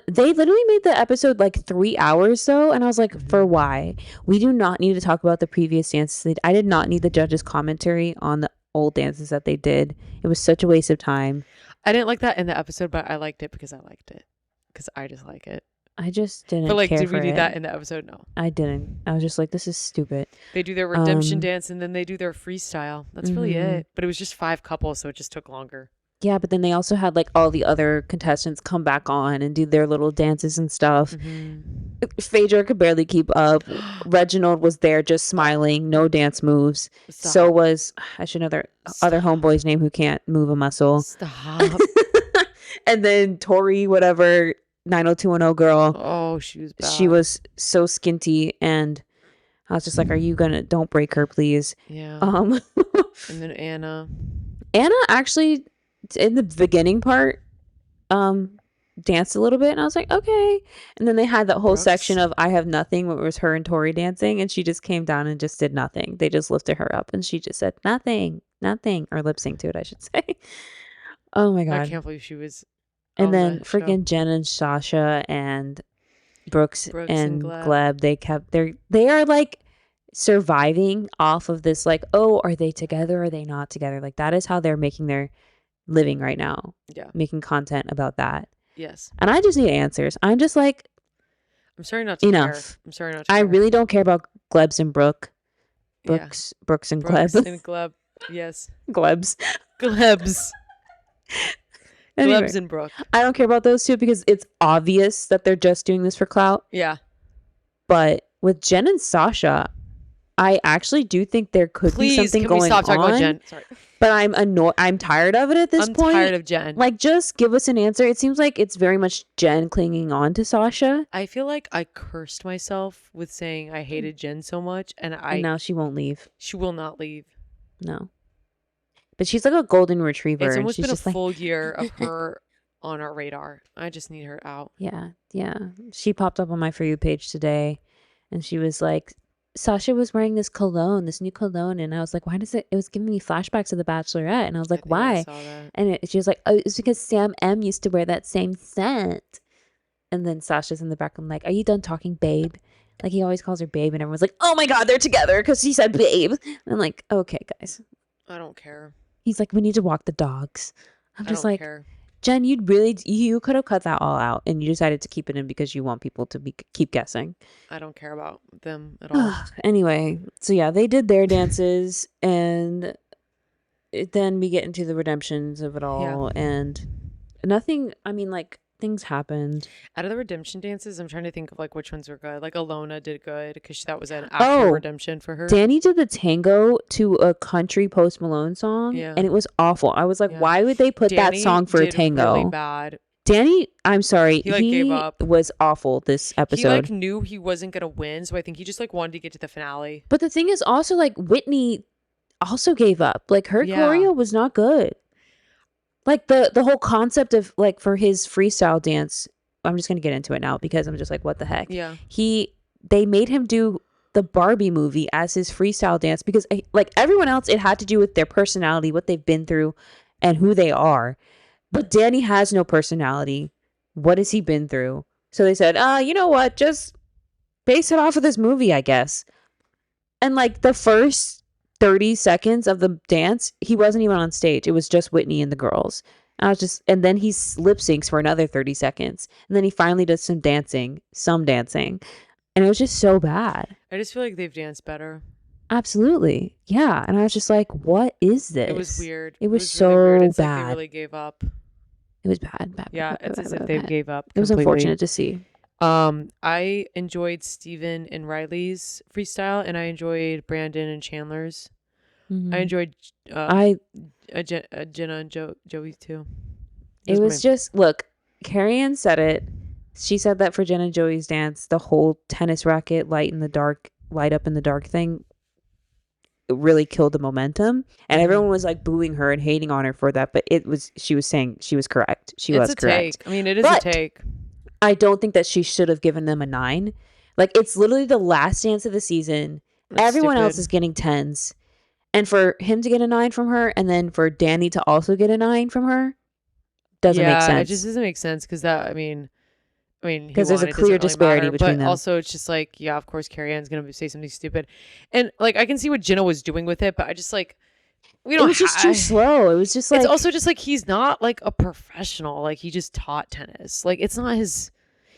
They literally made the episode like 3 hours though, and I was like, for why? We do not need to talk about the previous dances. I did not need the judges' commentary on the old dances that they did. It was such a waste of time. I didn't like that in the episode, but I liked it because I liked it. Because I just like it. I just didn't. But like, care did we for need it. that in the episode? No, I didn't. I was just like, this is stupid. They do their redemption dance and then they do their freestyle. That's really it. But it was just 5 couples, so it just took longer. Yeah, but then they also had like all the other contestants come back on and do their little dances and stuff. Phaedra could barely keep up. Reginald was there just smiling, no dance moves. Stop. So was I should know their other homeboy's name who can't move a muscle. Stop. And then Tori, whatever. 90210 girl. Oh, she was bad. She was so skinty, and I was just like, don't break her, please. Yeah. And then Anna actually in the beginning part danced a little bit, and I was like, okay. And then they had that whole section of I Have Nothing, where it was her and Tori dancing, and she just came down and just did nothing. They just lifted her up and she just said nothing, or lip sync to it, I should say. Oh my God. I can't believe she was. And then freaking Jen and Sasha and Brooks and Gleb, they are like surviving off of this, like, oh, are they together? Are they not together? Like, that is how they're making their living right now. Yeah. Making content about that. Yes. And I just need answers. I'm just like, I'm sorry not to care. I'm sorry not to care. I really don't care about Glebs and Brooks and Gleb. Brooks and Gleb. Yes. Glebs. Anyway, Glebs and Brooke. I don't care about those two because it's obvious that they're just doing this for clout. Yeah. But with Jen and Sasha, I actually do think there could be something going on. Please, can we stop talking about Jen? Sorry. But I'm annoyed. I'm tired of it at this point. I'm tired of Jen. Like, just give us an answer. It seems like it's very much Jen clinging on to Sasha. I feel like I cursed myself with saying I hated Jen so much, and now she won't leave. She will not leave. No. But she's like a golden retriever. It's almost been a full year of her on our radar. I just need her out. Yeah. She popped up on my For You page today, and she was like, Sasha was wearing this new cologne, and I was like, why does it was giving me flashbacks of The Bachelorette, and I was like, why? And she was like, oh, it's because Sam M used to wear that same scent. And then Sasha's in the back, I'm like, are you done talking, babe? Like, he always calls her babe, and everyone's like, oh my god, they're together because she said babe. And I'm like, okay, guys, I don't care. He's like, we need to walk the dogs. I'm just like, care. Jen, you could have cut that all out, and you decided to keep it in because you want people to keep guessing. I don't care about them at all. Anyway, so yeah, they did their dances, and then we get into the redemptions of it all, and nothing. I mean, like, things happened. Out of the redemption dances, I'm trying to think of like which ones were good. Like Alona did good because that was an actual redemption for her. Danny did the tango to a country Post Malone song, and it was awful. I was like, why would they put that song for a tango? Really bad. Danny, I'm sorry, he gave up. Was awful this episode. He knew he wasn't gonna win, so I think he just wanted to get to the finale. But the thing is also, like, Whitney also gave up. Like, her choreo was not good. Like, the whole concept of, like, for his freestyle dance, I'm just going to get into it now because I'm just like, what the heck? Yeah. They made him do the Barbie movie as his freestyle dance because, like, everyone else, it had to do with their personality, what they've been through, and who they are. But Danny has no personality. What has he been through? So they said, you know what? Just base it off of this movie, I guess. And, like, the first 30 seconds of the dance, he wasn't even on stage. It was just Whitney and the girls. And then he lip syncs for another 30 seconds. And then he finally does some dancing. And it was just so bad. I just feel like they've danced better. Absolutely. Yeah. And I was just like, what is this? It was weird. It was so really weird. It's bad. Like they really gave up. It was bad. Yeah, it's as if they gave up. It was unfortunate to see. I enjoyed Steven and Riley's freestyle, and I enjoyed Brandon and Chandler's. I enjoyed Jenna and Joey too. It was just, look, Carrie Ann said it. She said that for Jenna and Joey's dance, the whole tennis racket light up in the dark thing, it really killed the momentum. And everyone was like booing her and hating on her for that. But she was saying she was correct. She was correct. Take. I mean, it is a take. I don't think that she should have given them a 9. Like, it's literally the last dance of the season. Everyone else is getting 10s. And for him to get a 9 from her, and then for Danny to also get a 9 from her, doesn't make sense. Yeah, it just doesn't make sense because because there's a clear disparity between them. But also, it's just like, yeah, of course, Carrie Ann's gonna say something stupid, and like I can see what Jenna was doing with it, but I just like we don't. It was just too slow. It was just like it's also just like he's not like a professional. Like he just taught tennis. Like it's not his.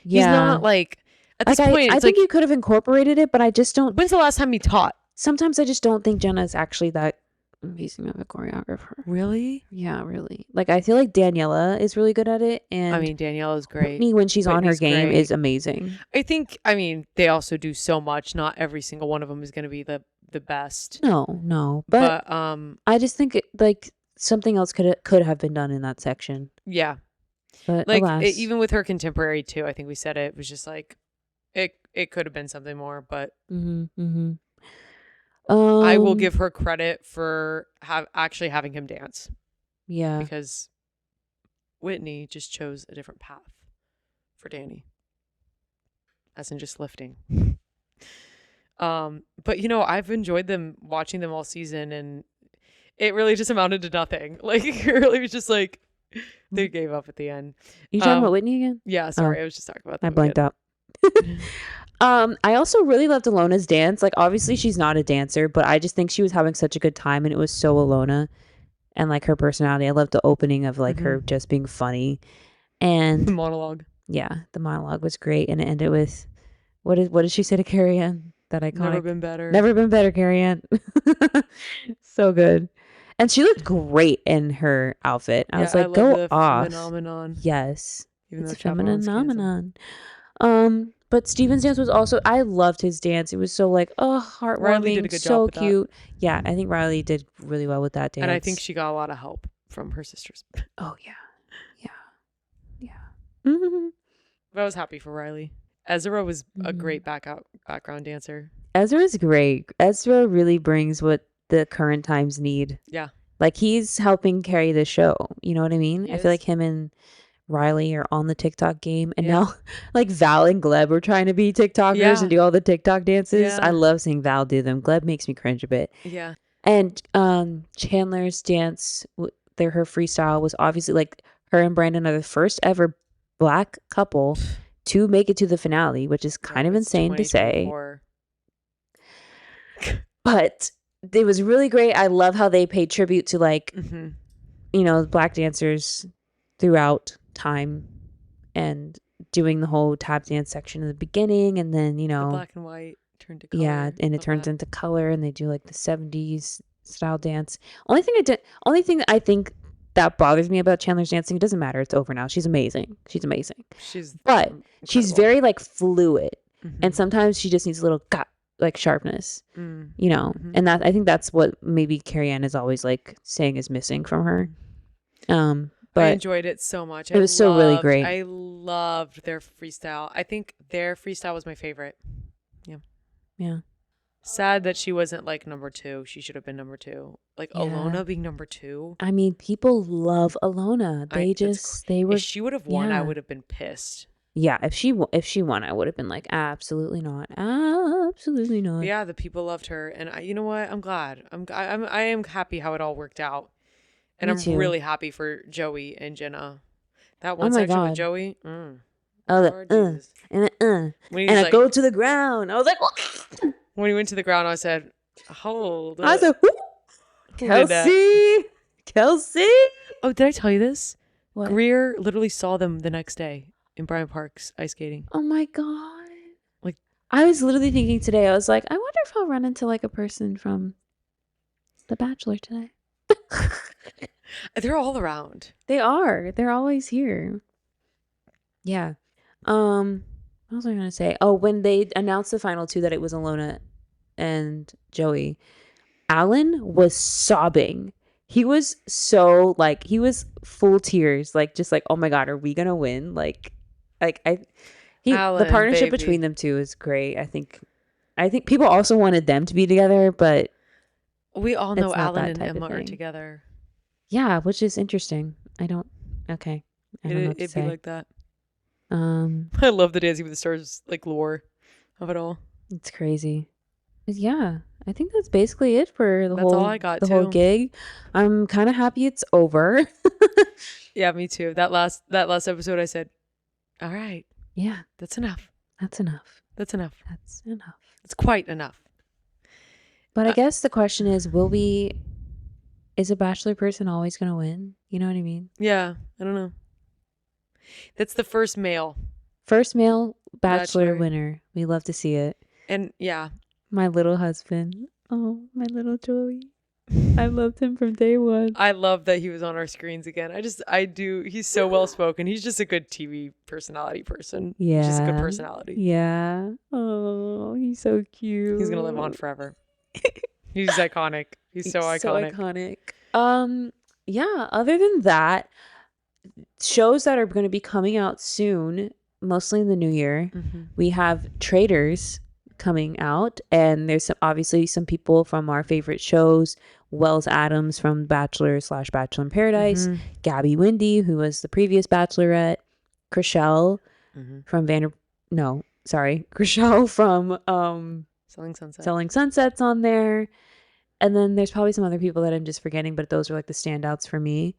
Yeah. He's not like at this point. I think you could have incorporated it, but I just don't. When's the last time he taught? Sometimes I just don't think Jenna's actually that amazing of a choreographer. Really? Yeah, really. Like, I feel like Daniela is really good at it. And I mean, Daniela's great. Whitney, when she's on her game, is amazing. I think, they also do so much. Not every single one of them is going to be the best. No. But I just think something else could have been done in that section. Yeah. But like, alas. Even with her contemporary, too, I think we said it was just like, it could have been something more, but... I will give her credit for actually having him dance. Yeah. Because Whitney just chose a different path for Danny. As in just lifting. But I've enjoyed watching them all season, and it really just amounted to nothing. Like it really was just like they gave up at the end. You talking about Whitney again? Yeah, sorry, I was just talking about that. I blanked out. I also really loved Alona's dance. Like, obviously she's not a dancer, but I just think she was having such a good time, and it was so Alona, and like her personality. I loved the opening of like her just being funny, and the monologue. Yeah, the monologue was great, and it ended with what did she say to Carrie Ann? That iconic. Never been better. Never been better, Carrie Ann. So good. And she looked great in her outfit. I was like, go off. Phenomenon. Yes. Even it's though a phenomenon. But Steven's dance was also, I loved his dance. It was so like, heartwarming, Riley did a good job with cute. That. Yeah, I think Riley did really well with that dance. And I think she got a lot of help from her sisters. Oh, yeah. Mm-hmm. But I was happy for Riley. Ezra was a great background dancer. Ezra is great. Ezra really brings what the current times need. Yeah. Like he's helping carry the show. You know what I mean? I feel like him and Riley are on the TikTok game. And now like Val and Gleb are trying to be TikTokers and do all the TikTok dances. Yeah. I love seeing Val do them. Gleb makes me cringe a bit. Yeah. And Chandler's dance, her freestyle was obviously like her and Brandon are the first ever Black couple to make it to the finale, which is kind of insane to say. But it was really great. I love how they paid tribute to like, Black dancers throughout time and doing the whole tap dance section in the beginning. And then, the black and white turned to color. Yeah. And it turns into color and they do like the 70s style dance. Only thing that I think that bothers me about Chandler's dancing, it doesn't matter. It's over now. She's amazing. She's She's very like fluid. And sometimes she just needs a little like sharpness, and that I think that's what maybe Carrie Ann is always like saying is missing from her. But I enjoyed it so much. It was so really great. I loved their freestyle. I think their freestyle was my favorite. Yeah. Sad that she wasn't like number 2. She should have been number 2. Like Alona being number 2. I mean, people love Alona. If she would have won, I would have been pissed. Yeah, if she won, I would have been like, absolutely not, absolutely not. But yeah, the people loved her, and you know what? I'm glad. I am happy how it all worked out, and I'm really happy for Joey and Jenna. That one section with Joey. And I go to the ground. I was like, what? When he went to the ground, I said, hold up. I said, Kelsey. Oh, did I tell you this? What? Greer literally saw them the next day in Bryant Park's ice skating. Oh my God. Like, I was literally thinking today, I was like, I wonder if I'll run into like a person from The Bachelor today. They're all around. They are. They're always here. Yeah. What was I going to say? Oh, when they announced the final 2 that it was Alona and Joey, Alan was sobbing. He was so like, he was full tears, like just like, oh my God, are we going to win? Alan, the partnership between them two is great. I think people also wanted them to be together, but we all know Alan and Emma are together. Yeah, which is interesting. I don't know it'd be like that. I love the Dancing with the Stars like lore of it all. It's crazy. Yeah, I think that's basically it for the whole gig. I'm kind of happy it's over. Yeah, me too. That last episode, I said, "All right, yeah, that's enough. That's enough. That's enough. That's enough. It's quite enough." But I guess the question is, is a Bachelor person always going to win? You know what I mean? Yeah, I don't know. That's the first male Bachelor winner. We love to see it. And yeah. My little husband. Oh, my little Joey. I loved him from day one. I love that he was on our screens again. I do. He's so well spoken. He's just a good TV personality person. Yeah. Just a good personality. Yeah. Oh, he's so cute. He's going to live on forever. He's iconic. He's so iconic. So iconic. Yeah, other than that, shows that are going to be coming out soon, mostly in the new year. We have Traitors coming out, and there's obviously some people from our favorite shows. Wells Adams from Bachelor/Bachelor in Paradise, Gabby Windey, who was the previous Bachelorette, Chrishell from Chrishell from Selling Sunset's on there. And then there's probably some other people that I'm just forgetting, but those are like the standouts for me.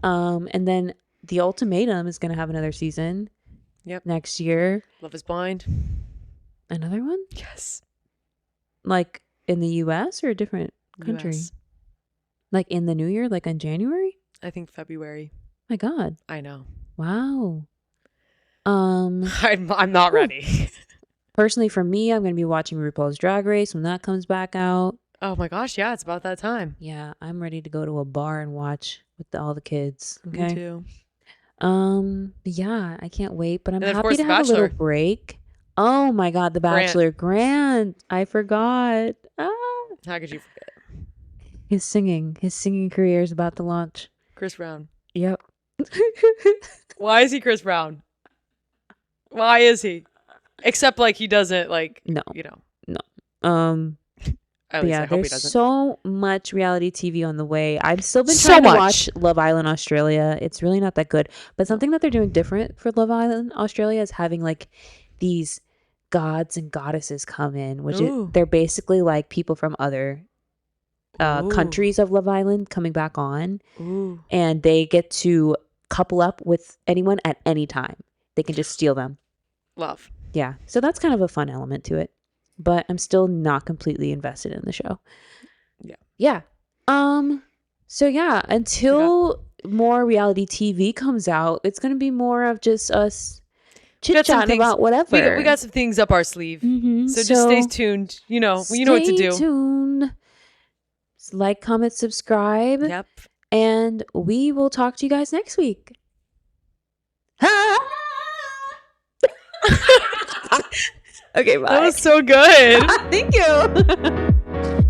And then The Ultimatum is going to have another season. Yep. Next year. Love is Blind. Another one? Yes. Like in the US or a different country? US. Like in the new year, like in January? I think February. My God. I know. Wow. I'm not ready. personally, for me, I'm going to be watching RuPaul's Drag Race when that comes back out. Oh my gosh, yeah, it's about that time. Yeah, I'm ready to go to a bar and watch with all the kids. Okay. Me too. Yeah, I can't wait, but I'm And happy to have a little break. Oh my God, The Bachelor Grant. I forgot. How could you forget? His singing career is about to launch. Chris Brown. Yep. Why is he Chris Brown? Why is he? Except like he doesn't like, no. Yeah, there's so much reality TV on the way. I've still been trying to watch Love Island Australia. It's really not that good. But something that they're doing different for Love Island Australia is having like these gods and goddesses come in, which they're basically like people from other countries of Love Island coming back on. And they get to couple up with anyone at any time. They can just steal them. Love. Yeah. So that's kind of a fun element to it. But I'm still not completely invested in the show. Yeah. So yeah, until more reality TV comes out, it's going to be more of just us chit-chatting about whatever. We got some things up our sleeve. So just stay tuned. You know what to do. Stay tuned. Like, comment, subscribe. Yep. And we will talk to you guys next week. Okay, bye. That was so good. Thank you.